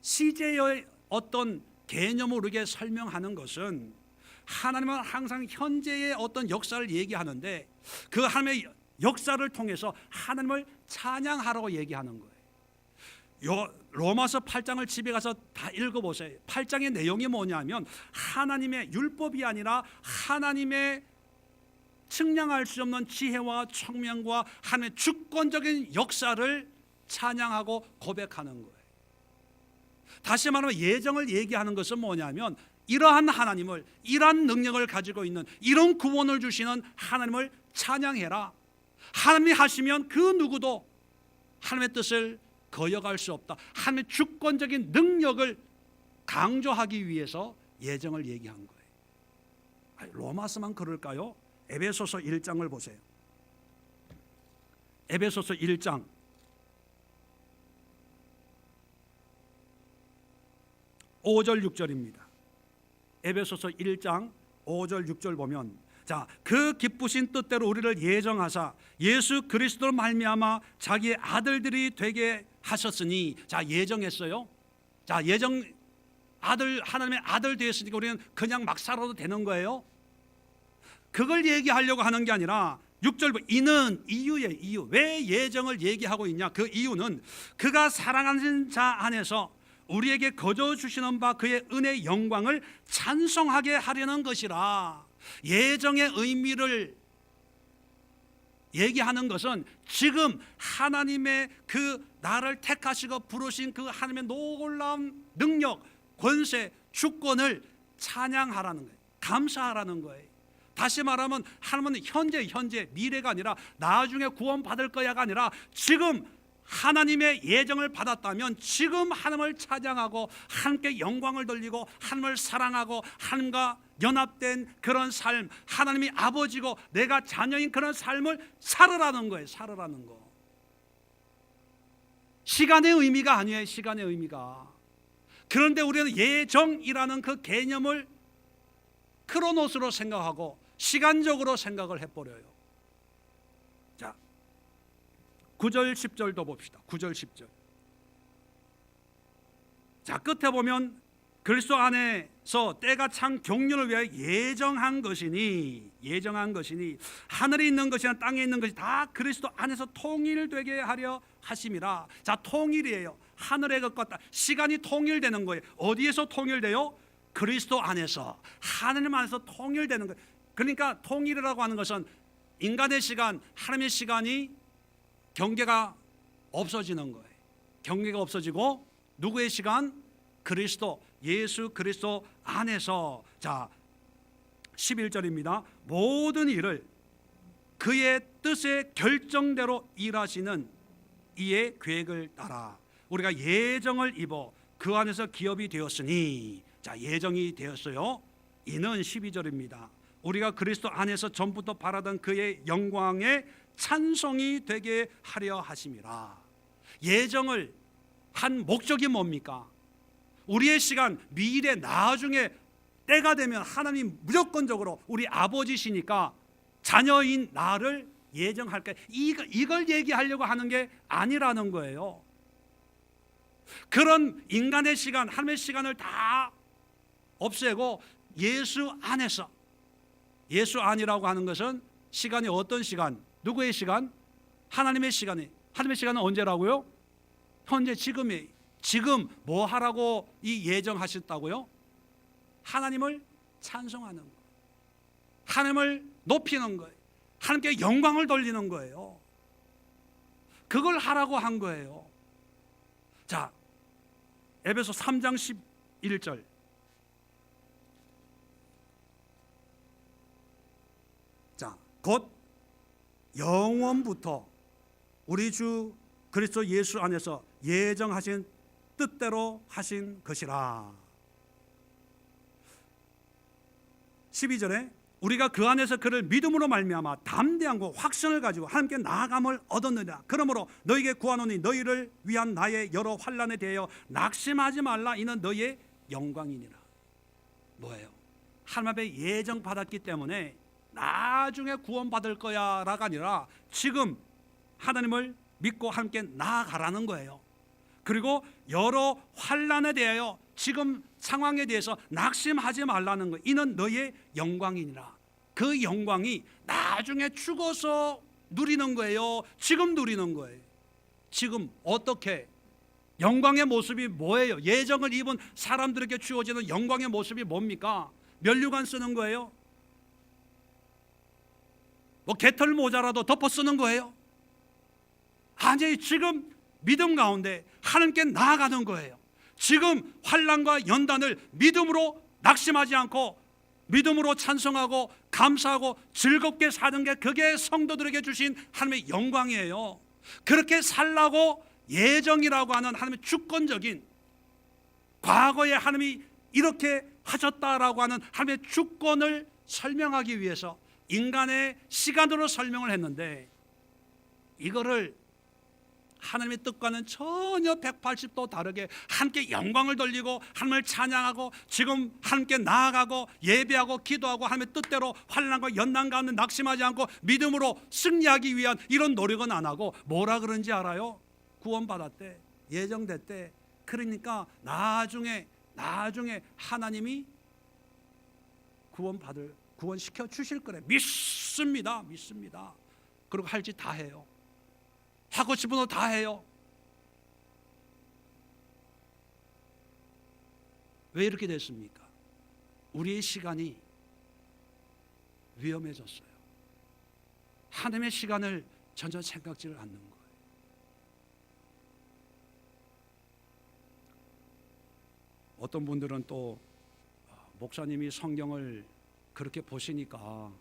Speaker 1: 시제의 어떤 개념으로 이렇게 설명하는 것은, 하나님은 항상 현재의 어떤 역사를 얘기하는데 그 하나님의 역사를 통해서 하나님을 찬양하라고 얘기하는 거예요. 로마서 8장을 집에 가서 다 읽어보세요. 8장의 내용이 뭐냐면 하나님의 율법이 아니라 하나님의 측량할 수 없는 지혜와 총명과 하나님의 주권적인 역사를 찬양하고 고백하는 거예요. 다시 말하면 예정을 얘기하는 것은 뭐냐면 이러한 하나님을, 이러한 능력을 가지고 있는, 이런 구원을 주시는 하나님을 찬양해라. 하나님이 하시면 그 누구도 하나님의 뜻을 거역할 수 없다. 하나님의 주권적인 능력을 강조하기 위해서 예정을 얘기한 거예요. 로마서만 그럴까요? 에베소서 1장을 보세요. 에베소서 1장 5절 6절입니다. 에베소서 1장 5절 6절 보면, 자, 그 기쁘신 뜻대로 우리를 예정하사 예수 그리스도로 말미암아 자기의 아들들이 되게 하셨으니, 자, 예정했어요. 자, 예정 아들, 하나님의 아들 되었으니까 우리는 그냥 막 살아도 되는 거예요. 그걸 얘기하려고 하는 게 아니라 6절, 이는 이유예요. 이유. 왜 예정을 얘기하고 있냐? 그 이유는 그가 사랑하는 자 안에서 우리에게 거저 주시는 바 그의 은혜의 영광을 찬송하게 하려는 것이라. 예정의 의미를 얘기하는 것은 지금 하나님의 그 나를 택하시고 부르신 그 하나님의 놀라운 능력, 권세, 주권을 찬양하라는 거예요. 감사하라는 거예요. 다시 말하면 하나님은 현재 미래가 아니라 나중에 구원받을 거야가 아니라 지금 하나님의 예정을 받았다면 지금 하나님을 찬양하고 하나님께 영광을 돌리고 하나님을 사랑하고 하나님과 연합된 그런 삶, 하나님이 아버지고 내가 자녀인 그런 삶을 살으라는 거예요. 살으라는 거. 시간의 의미가 아니에요. 시간의 의미가. 그런데 우리는 예정이라는 그 개념을 크로노스로 생각하고 시간적으로 생각을 해버려요. 자, 9절 10절도 봅시다. 9절 10절. 자, 끝에 보면 그리스도 안에서 때가 참 경륜을 위하여 예정한 것이니 하늘에 있는 것이나 땅에 있는 것이 다 그리스도 안에서 통일되게 하려 하심이라. 자, 통일이에요. 하늘의 것과 시간이 통일되는 거예요. 어디에서 통일돼요? 그리스도 안에서, 하나님 안에서 통일되는 거예요. 그러니까 통일이라고 하는 것은 인간의 시간, 하나님의 시간이 경계가 없어지는 거예요. 경계가 없어지고 누구의 시간? 그리스도, 예수 그리스도 안에서. 자, 11절입니다. 모든 일을 그의 뜻의 결정대로 일하시는 이의 계획을 따라 우리가 예정을 입어 그 안에서 기업이 되었으니. 자, 예정이 되었어요. 이는 12절입니다. 우리가 그리스도 안에서 전부터 바라던 그의 영광의 찬송이 되게 하려 하심이라. 예정을 한 목적이 뭡니까? 우리의 시간, 미래, 나중에 때가 되면 하나님 무조건적으로 우리 아버지시니까 자녀인 나를 예정할까, 이걸 얘기하려고 하는 게 아니라는 거예요. 그런 인간의 시간, 하나님의 시간을 다 없애고 예수 안에서, 예수 안이라고 하는 것은 시간이 어떤 시간? 누구의 시간? 하나님의 시간이. 하나님의 시간은 언제라고요? 현재, 지금이. 지금 뭐 하라고 이 예정하셨다고요? 하나님을 찬송하는 거예요. 하나님을 높이는 거예요. 하나님께 영광을 돌리는 거예요. 그걸 하라고 한 거예요. 자, 에베소 3장 11절. 자, 곧 영원부터 우리 주 그리스도 예수 안에서 예정하신 뜻대로 하신 것이라. 12절에 우리가 그 안에서 그를 믿음으로 말미암아 담대함과 확신을 가지고 하나님께 나아감을 얻었느니라. 그러므로 너희에게 구하노니 너희를 위한 나의 여러 환난에 대하여 낙심하지 말라. 이는 너희의 영광이니라. 뭐예요? 하나님 앞에 예정 받았기 때문에 나중에 구원받을 거야 라가 아니라 지금 하나님을 믿고 함께 나아가라는 거예요. 그리고 여러 환난에 대하여 지금 상황에 대해서 낙심하지 말라는 거예요. 이는 너의 영광이니라. 그 영광이 나중에 죽어서 누리는 거예요. 지금 누리는 거예요. 지금 어떻게? 영광의 모습이 뭐예요? 예정을 입은 사람들에게 주어지는 영광의 모습이 뭡니까? 면류관 쓰는 거예요? 뭐 개털 모자라도 덮어 쓰는 거예요? 아니, 지금 믿음 가운데 하나님께 나아가는 거예요. 지금 환난과 연단을 믿음으로 낙심하지 않고 믿음으로 찬송하고 감사하고 즐겁게 사는 게 그게 성도들에게 주신 하나님의 영광이에요. 그렇게 살라고 예정이라고 하는 하나님의 주권적인, 과거에 하나님이 이렇게 하셨다라고 하는 하나님의 주권을 설명하기 위해서 인간의 시간으로 설명을 했는데, 이거를 하나님의 뜻과는 전혀 180도 다르게 함께 영광을 돌리고 하나님을 찬양하고 지금 함께 나아가고 예배하고 기도하고 하나님의 뜻대로 환난과 연난 가운데 낙심하지 않고 믿음으로 승리하기 위한 이런 노력은 안 하고 뭐라 그런지 알아요? 구원받았대, 예정됐대. 그러니까 나중에 하나님이 구원시켜 주실 거래. 믿습니다. 그리고 할 짓 다 해요. 하고 싶은 거 다 해요. 왜 이렇게 됐습니까? 우리의 시간이 위험해졌어요. 하나님의 시간을 전혀 생각지를 않는 거예요. 어떤 분들은 또 목사님이 성경을 그렇게 보시니까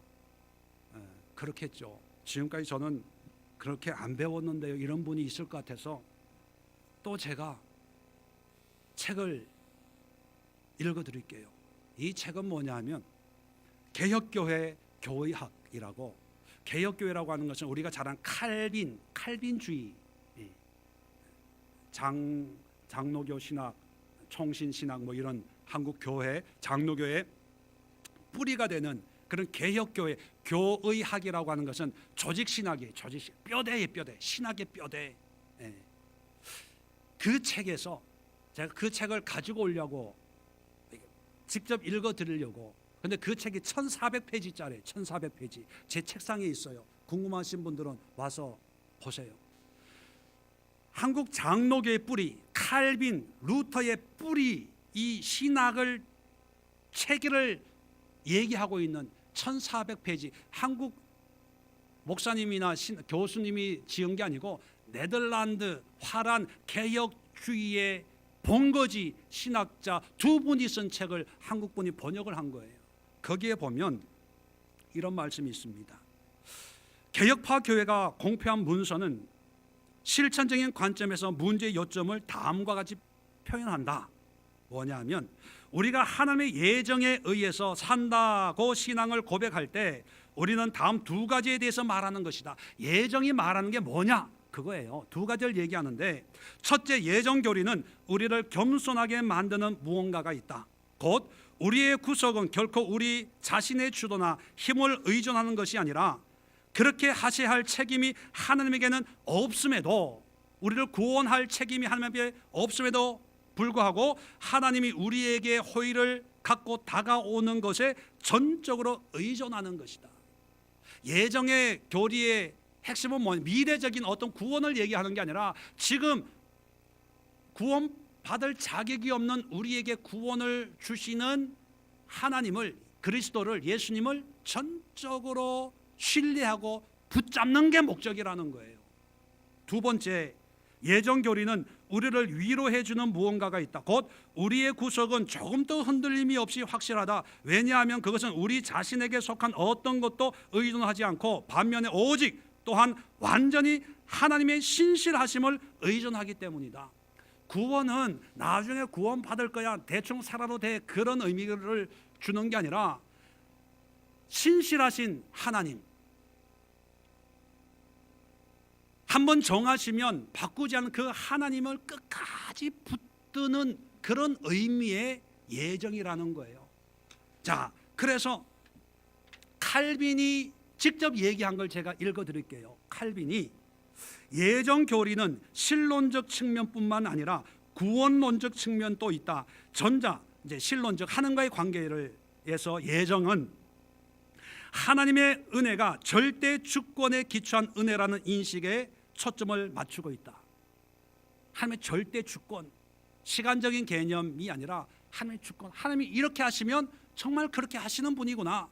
Speaker 1: 그렇겠죠. 지금까지 저는 그렇게 안 배웠는데요, 이런 분이 있을 것 같아서 또 제가 책을 읽어드릴게요. 이 책은 뭐냐면 개혁교회 교의학이라고, 개혁교회라고 하는 것은 우리가 잘 아는 칼빈주의, 장로교 신학, 총신신학 뭐 이런 한국 교회, 장로교회 뿌리가 되는 그런 개혁교회 교의학이라고 하는 것은 조직신학이에요. 뼈대의 뼈대, 신학의 뼈대. 그 책에서 제가 그 책을 가지고 오려고 직접 읽어드리려고, 근데 그 책이 1400페이지짜리예요. 1400페이지 제 책상에 있어요. 궁금하신 분들은 와서 보세요. 한국 장로교의 뿌리, 칼빈, 루터의 뿌리, 이 신학을 체계를 얘기하고 있는 1400페이지, 한국 목사님이나 교수님이 지은 게 아니고 네덜란드 화란 개혁주의의 본거지 신학자 두 분이 쓴 책을 한국 분이 번역을 한 거예요. 거기에 보면 이런 말씀이 있습니다. 개혁파 교회가 공표한 문서는 실천적인 관점에서 문제의 요점을 다음과 같이 표현한다. 뭐냐면 우리가 하나님의 예정에 의해서 산다고 신앙을 고백할 때 우리는 다음 두 가지에 대해서 말하는 것이다. 예정이 말하는 게 뭐냐? 그거예요. 두 가지를 얘기하는데, 첫째, 예정 교리는 우리를 겸손하게 만드는 무언가가 있다. 곧 우리의 구속은 결코 우리 자신의 주도나 힘을 의존하는 것이 아니라 그렇게 하셔야 할 책임이 하나님에게는 없음에도, 우리를 구원할 책임이 하나님에게 없음에도 불구하고 하나님이 우리에게 호의를 갖고 다가오는 것에 전적으로 의존하는 것이다. 예정의 교리의 핵심은 뭐냐? 미래적인 어떤 구원을 얘기하는 게 아니라 지금 구원받을 자격이 없는 우리에게 구원을 주시는 하나님을, 그리스도를, 예수님을 전적으로 신뢰하고 붙잡는 게 목적이라는 거예요. 두 번째, 예정교리는 우리를 위로해주는 무언가가 있다. 곧 우리의 구속은 조금 더 흔들림이 없이 확실하다. 왜냐하면 그것은 우리 자신에게 속한 어떤 것도 의존하지 않고 반면에 오직 또한 완전히 하나님의 신실하심을 의존하기 때문이다. 구원은 나중에 구원 받을 거야, 대충 살아도 돼, 그런 의미를 주는 게 아니라 신실하신 하나님, 한번 정하시면 바꾸지 않는 그 하나님을 끝까지 붙드는 그런 의미의 예정이라는 거예요. 자, 그래서 칼빈이 직접 얘기한 걸 제가 읽어드릴게요. 칼빈이 예정 교리는 실론적 측면뿐만 아니라 구원론적 측면도 있다. 전자, 이제 실론적 하나님과의 관계를 해서 예정은 하나님의 은혜가 절대 주권에 기초한 은혜라는 인식에 초점을 맞추고 있다. 하나님의 절대 주권, 시간적인 개념이 아니라 하나님의 주권, 하나님이 이렇게 하시면 정말 그렇게 하시는 분이구나,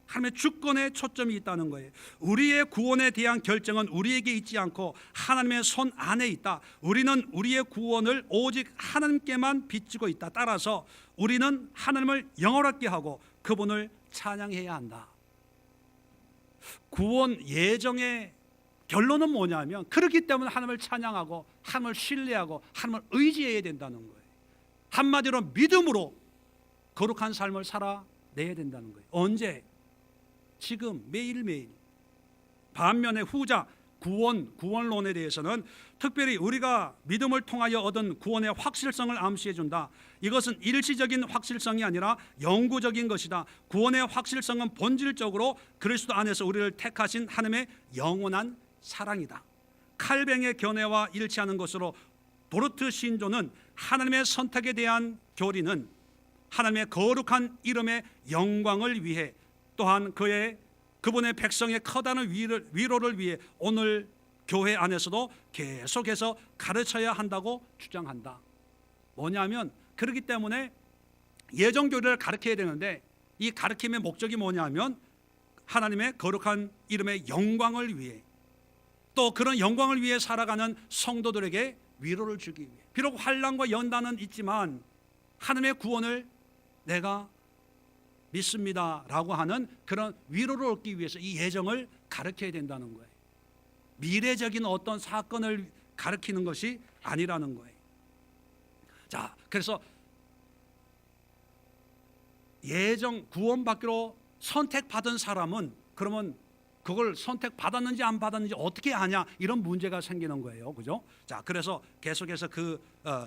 Speaker 1: 하나님의 주권에 초점이 있다는 거예요. 우리의 구원에 대한 결정은 우리에게 있지 않고 하나님의 손 안에 있다. 우리는 우리의 구원을 오직 하나님께만 빚지고 있다. 따라서 우리는 하나님을 영원하게 하고 그분을 찬양해야 한다. 구원 예정의 결론은 뭐냐면, 그렇기 때문에 하나님을 찬양하고 하나님을 신뢰하고 하나님을 의지해야 된다는 거예요. 한마디로 믿음으로 거룩한 삶을 살아내야 된다는 거예요. 언제? 지금, 매일매일. 반면에 후자, 구원론에 대해서는 특별히 우리가 믿음을 통하여 얻은 구원의 확실성을 암시해 준다. 이것은 일시적인 확실성이 아니라 영구적인 것이다. 구원의 확실성은 본질적으로 그리스도 안에서 우리를 택하신 하나님의 영원한 사랑이다. 칼뱅의 견해와 일치하는 것으로 도르트 신조는 하나님의 선택에 대한 교리는 하나님의 거룩한 이름의 영광을 위해, 또한 그분의 백성의 커다란 위로를 위해 오늘 교회 안에서도 계속해서 가르쳐야 한다고 주장한다. 뭐냐면, 그렇기 때문에 예정교리를 가르쳐야 되는데, 이 가르침의 목적이 뭐냐면 하나님의 거룩한 이름의 영광을 위해, 또 그런 영광을 위해 살아가는 성도들에게 위로를 주기 위해. 비록 환난과 연단은 있지만 하나님의 구원을 내가 믿습니다 라고 하는 그런 위로를 얻기 위해서 이 예정을 가르쳐야 된다는 거예요. 미래적인 어떤 사건을 가르치는 것이 아니라는 거예요. 자, 그래서 예정, 구원받기로 선택받은 사람은 그러면 그걸 선택받았는지 안 받았는지 어떻게 아냐, 이런 문제가 생기는 거예요. 그죠? 자, 그래서 계속해서 그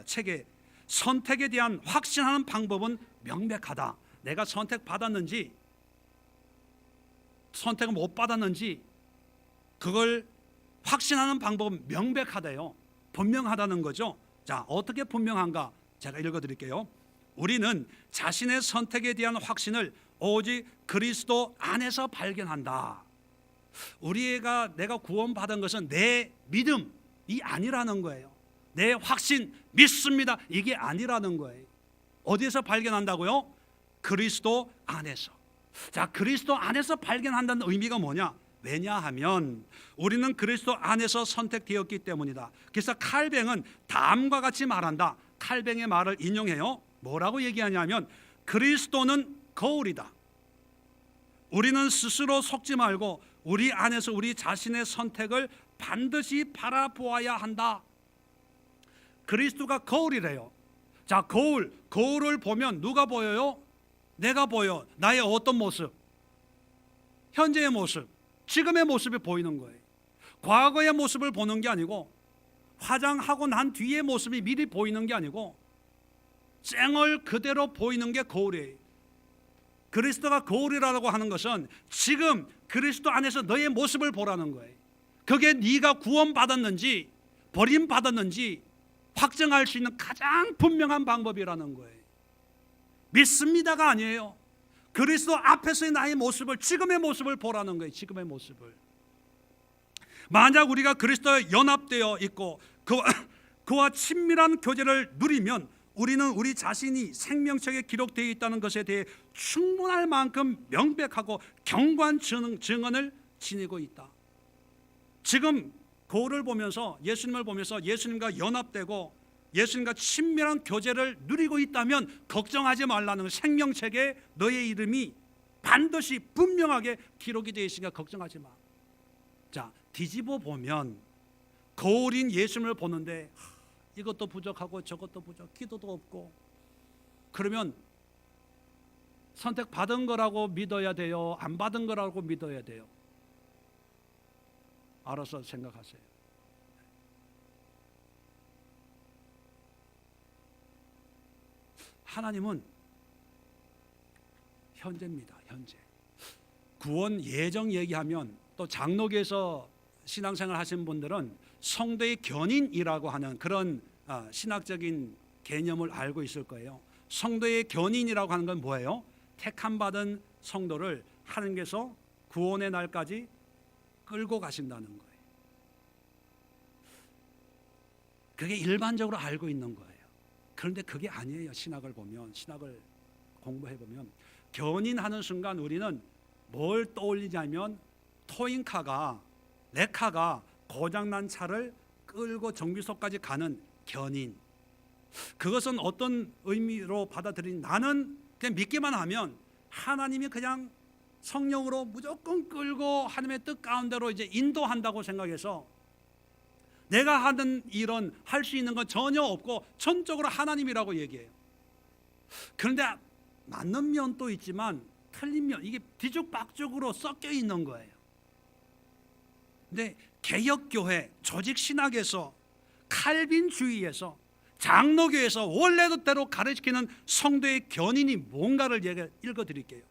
Speaker 1: 책에 선택에 대한 확신하는 방법은 명백하다. 내가 선택받았는지 선택을 못 받았는지 그걸 확신하는 방법은 명백하대요. 분명하다는 거죠. 자, 어떻게 분명한가? 제가 읽어드릴게요. 우리는 자신의 선택에 대한 확신을 오직 그리스도 안에서 발견한다. 내가 구원받은 것은 내 믿음이 아니라는 거예요. 내 확신, 믿습니다, 이게 아니라는 거예요. 어디에서 발견한다고요? 그리스도 안에서. 자, 그리스도 안에서 발견한다는 의미가 뭐냐? 왜냐하면 우리는 그리스도 안에서 선택되었기 때문이다. 그래서 칼뱅은 다음과 같이 말한다. 칼뱅의 말을 인용해요. 뭐라고 얘기하냐면, 그리스도는 거울이다. 우리는 스스로 속지 말고 우리 안에서 우리 자신의 선택을 반드시 바라보아야 한다. 그리스도가 거울이래요. 자, 거울을 보면 누가 보여요? 내가 보여. 나의 어떤 모습? 현재의 모습, 지금의 모습이 보이는 거예요. 과거의 모습을 보는 게 아니고, 화장하고 난 뒤의 모습이 미리 보이는 게 아니고, 쌩얼 그대로 보이는 게 거울이에요. 그리스도가 거울이라고 하는 것은 지금 그리스도 안에서 너의 모습을 보라는 거예요. 그게 네가 구원받았는지 버림받았는지 확정할 수 있는 가장 분명한 방법이라는 거예요. 믿습니다가 아니에요. 그리스도 앞에서의 나의 모습을, 지금의 모습을 보라는 거예요. 지금의 모습을. 만약 우리가 그리스도에 연합되어 있고 그와 친밀한 교제를 누리면 우리는 우리 자신이 생명책에 기록되어 있다는 것에 대해 충분할 만큼 명백하고 견고한 증언을 지니고 있다. 지금 거울을 보면서 예수님을 보면서 예수님과 연합되고 예수님과 친밀한 교제를 누리고 있다면 걱정하지 말라는, 생명책에 너의 이름이 반드시 분명하게 기록이 되어 있으니까 걱정하지 마. 자, 뒤집어 보면 거울인 예수님을 보는데 이것도 부족하고 저것도 부족, 기도도 없고, 그러면 선택받은 거라고 믿어야 돼요? 안 받은 거라고 믿어야 돼요? 알아서 생각하세요. 하나님은 현재입니다. 현재. 구원 예정 얘기하면 또 장로교에서 신앙생활 하신 분들은 성도의 견인이라고 하는 그런 신학적인 개념을 알고 있을 거예요. 성도의 견인이라고 하는 건 뭐예요? 택함받은 성도를 하나님께서 구원의 날까지 끌고 가신다는 거예요. 그게 일반적으로 알고 있는 거예요. 그런데 그게 아니에요. 신학을 보면, 신학을 공부해 보면 견인하는 순간 우리는 뭘 떠올리냐면 레카가 고장난 차를 끌고 정비소까지 가는 견인. 그것은 어떤 의미로 받아들이니, 나는 그냥 믿기만 하면 하나님이 그냥 성령으로 무조건 끌고 하나님의 뜻 가운데로 이제 인도한다고 생각해서 내가 하는 일은 할 수 있는 건 전혀 없고 전적으로 하나님이라고 얘기해요. 그런데 맞는 면도 있지만 틀린 면, 이게 뒤죽박죽으로 섞여 있는 거예요. 근데 개혁교회, 조직신학에서, 칼빈주의에서, 장로교에서 원래대로 가르치는 성도의 견인이 뭔가를 읽어드릴게요.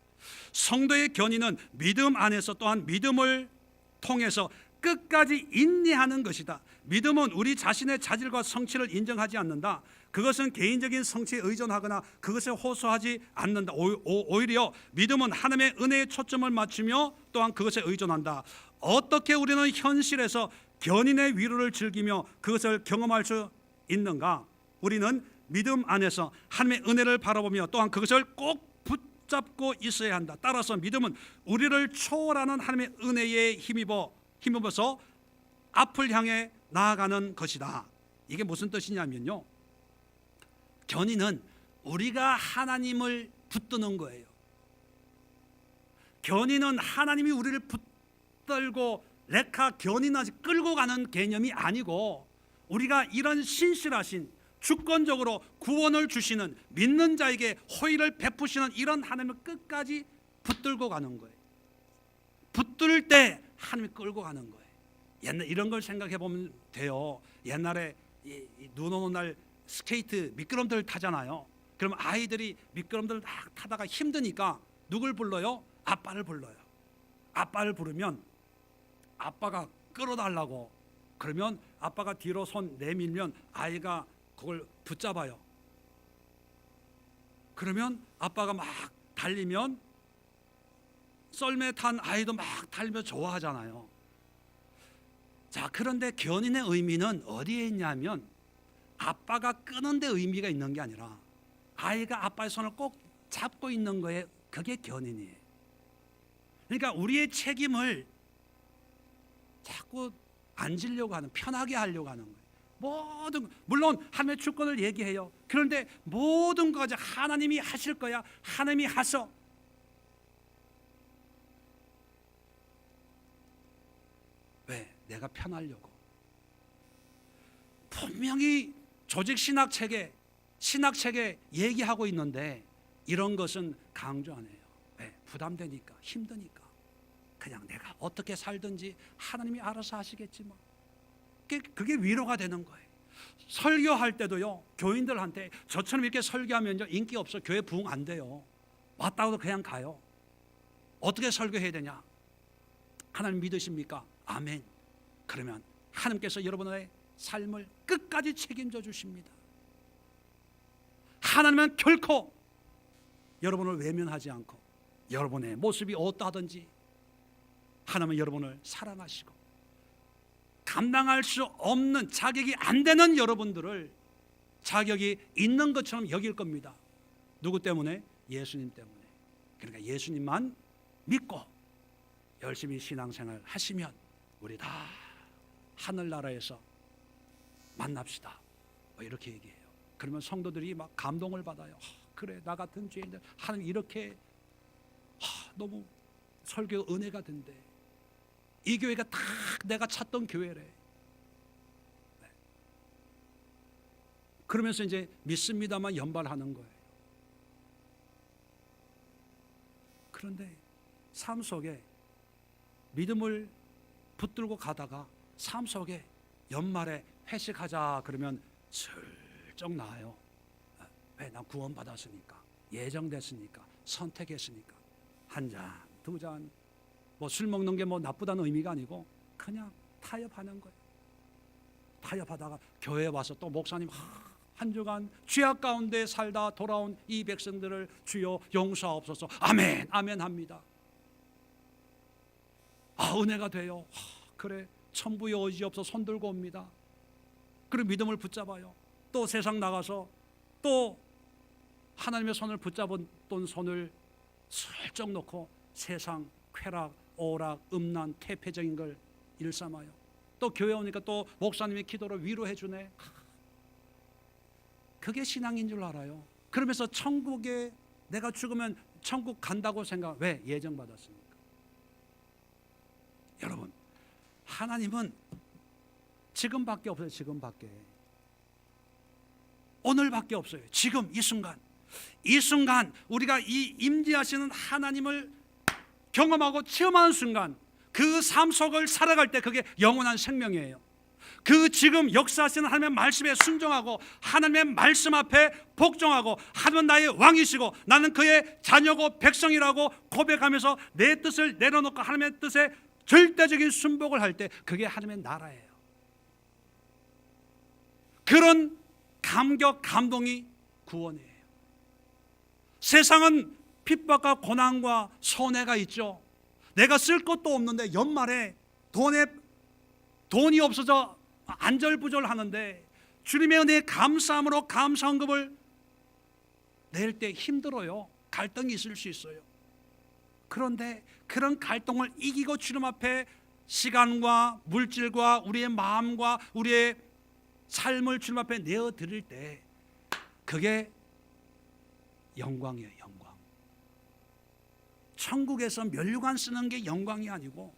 Speaker 1: 성도의 견인은 믿음 안에서 또한 믿음을 통해서 끝까지 인내하는 것이다. 믿음은 우리 자신의 자질과 성취를 인정하지 않는다. 그것은 개인적인 성취에 의존하거나 그것에 호소하지 않는다. 오히려 믿음은 하나님의 은혜에 초점을 맞추며 또한 그것에 의존한다. 어떻게 우리는 현실에서 견인의 위로를 즐기며 그것을 경험할 수 있는가? 우리는 믿음 안에서 하나님의 은혜를 바라보며 또한 그것을 꼭 붙잡고 있어야 한다. 따라서 믿음은 우리를 초월하는 하나님의 은혜에 힘입어서 앞을 향해 나아가는 것이다. 이게 무슨 뜻이냐면요, 견인은 우리가 하나님을 붙드는 거예요. 견인은 하나님이 우리를 붙들고 레카 견인하지 끌고 가는 개념이 아니고, 우리가 이런 신실하신, 주권적으로 구원을 주시는, 믿는 자에게 호의를 베푸시는 이런 하나님을 끝까지 붙들고 가는 거예요. 붙들 때 하나님이 끌고 가는 거예요. 옛날 이런 걸 생각해 보면 돼요. 옛날에 눈 오는 날 스케이트 미끄럼틀 타잖아요. 그러면 아이들이 미끄럼틀을 막 타다가 힘드니까 누굴 불러요? 아빠를 불러요. 아빠를 부르면 아빠가 끌어달라고, 그러면 아빠가 뒤로 손 내밀면 아이가 그걸 붙잡아요. 그러면 아빠가 막 달리면 썰매 탄 아이도 막 달리며 좋아하잖아요. 자, 그런데 견인의 의미는 어디에 있냐면 아빠가 끄는 데 의미가 있는 게 아니라 아이가 아빠의 손을 꼭 잡고 있는 거에, 그게 견인이에요. 그러니까 우리의 책임을 자꾸 앉으려고 하는, 편하게 하려고 하는 거예요. 모든, 물론 하나님의 주권을 얘기해요. 그런데 모든 것을 하나님이 하실 거야, 하나님이 하셔. 왜? 내가 편하려고. 분명히 조직 신학책에 얘기하고 있는데 이런 것은 강조 안 해요. 왜? 부담되니까, 힘드니까. 그냥 내가 어떻게 살든지 하나님이 알아서 하시겠지 뭐. 그게 위로가 되는 거예요. 설교할 때도요, 교인들한테 저처럼 이렇게 설교하면 인기 없어, 교회 부흥 안 돼요. 왔다고도 그냥 가요. 어떻게 설교해야 되냐? 하나님 믿으십니까? 아멘. 그러면 하나님께서 여러분의 삶을 끝까지 책임져 주십니다. 하나님은 결코 여러분을 외면하지 않고, 여러분의 모습이 어떠하든지 하나님은 여러분을 사랑하시고, 감당할 수 없는, 자격이 안 되는 여러분들을 자격이 있는 것처럼 여길 겁니다. 누구 때문에? 예수님 때문에. 그러니까 예수님만 믿고 열심히 신앙생활 하시면 우리 다 하늘나라에서 만납시다, 뭐 이렇게 얘기해요. 그러면 성도들이 막 감동을 받아요. 그래, 나 같은 죄인들 하나님 이렇게 너무 설교 은혜가 된대. 이 교회가 딱 내가 찾던 교회래. 네. 그러면서 이제 믿습니다만 연발하는 거예요. 그런데 삶 속에 믿음을 붙들고 가다가 삶 속에 연말에 회식하자 그러면 슬쩍 나와요. 왜? 난 구원받았으니까, 예정됐으니까, 선택했으니까. 한 잔, 두 잔, 뭐 술 먹는 게 뭐 나쁘다는 의미가 아니고 그냥 타협하는 거예요. 타협하다가 교회에 와서 또 목사님 한 주간 죄악 가운데 살다 돌아온 이 백성들을 주여 용서하옵소서. 아멘, 아멘 합니다. 은혜가 돼요. 그래, 천부의 의지없어 손 들고 옵니다. 그리고 믿음을 붙잡아요. 또 세상 나가서 또 하나님의 손을 붙잡은 손을 슬쩍 놓고 세상 쾌락, 오락, 음란, 퇴폐적인 걸 일삼아요. 또 교회 오니까 또 목사님의 기도로 위로해 주네. 그게 신앙인 줄 알아요. 그러면서 천국에 내가 죽으면 천국 간다고 생각. 왜? 예정받았으니까. 여러분, 하나님은 지금밖에 없어요. 지금밖에. 오늘밖에 없어요. 지금 이 순간. 이 순간 우리가 이 임재하시는 하나님을 경험하고 체험하는 순간, 그 삶 속을 살아갈 때 그게 영원한 생명이에요. 그 지금 역사하시는 하나님의 말씀에 순종하고 하나님의 말씀 앞에 복종하고 하나님은 나의 왕이시고 나는 그의 자녀고 백성이라고 고백하면서 내 뜻을 내려놓고 하나님의 뜻에 절대적인 순복을 할 때 그게 하나님의 나라예요. 그런 감격, 감동이 구원이에요. 세상은 핍박과 고난과 손해가 있죠. 내가 쓸 것도 없는데 연말에 돈이 없어져 안절부절하는데 주님의 은혜에 감사함으로 감사헌금을 낼 때 힘들어요. 갈등이 있을 수 있어요. 그런데 그런 갈등을 이기고 주님 앞에 시간과 물질과 우리의 마음과 우리의 삶을 주님 앞에 내어드릴 때 그게 영광이에요. 영광. 천국에서 면류관 쓰는 게 영광이 아니고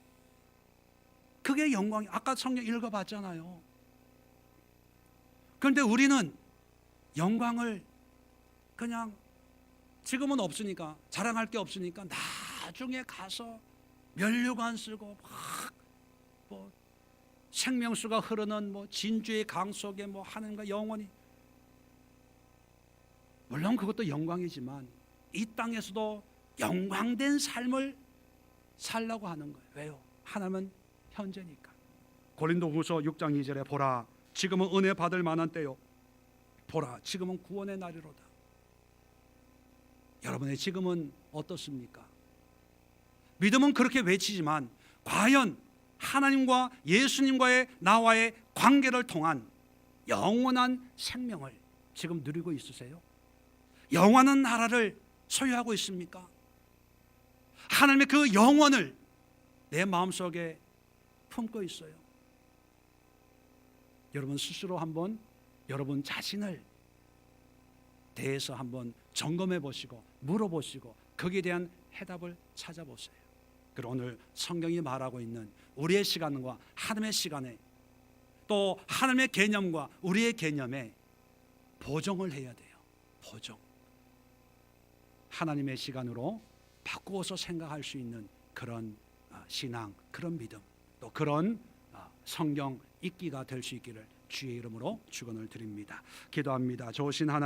Speaker 1: 그게 영광이. 아까 성경 읽어봤잖아요. 그런데 우리는 영광을 그냥 지금은 없으니까, 자랑할 게 없으니까 나중에 가서 면류관 쓰고 뭐 생명수가 흐르는 뭐 진주의 강 속에 뭐 하나님과 영원히, 물론 그것도 영광이지만 이 땅에서도 영광된 삶을 살라고 하는 거예요. 왜요? 하나님은 현재니까. 고린도후서 6장 2절에 보라, 지금은 은혜 받을 만한 때요. 보라, 지금은 구원의 날이로다. 여러분의 지금은 어떻습니까? 믿음은 그렇게 외치지만 과연 하나님과 예수님과의 나와의 관계를 통한 영원한 생명을 지금 누리고 있으세요? 영원한 나라를 소유하고 있습니까? 하나님의 그 영원을 내 마음속에 품고 있어요. 여러분 스스로 한번 여러분 자신을 대해서 한번 점검해 보시고 물어보시고 거기에 대한 해답을 찾아보세요. 그리고 오늘 성경이 말하고 있는 우리의 시간과 하나님의 시간에, 또 하나님의 개념과 우리의 개념에 보정을 해야 돼요. 보정. 하나님의 시간으로 바꾸어서 생각할 수 있는 그런 신앙, 그런 믿음, 또 그런 성경 읽기가 될 수 있기를 주의 이름으로 축원을 드립니다. 기도합니다. 좋으신 하나님,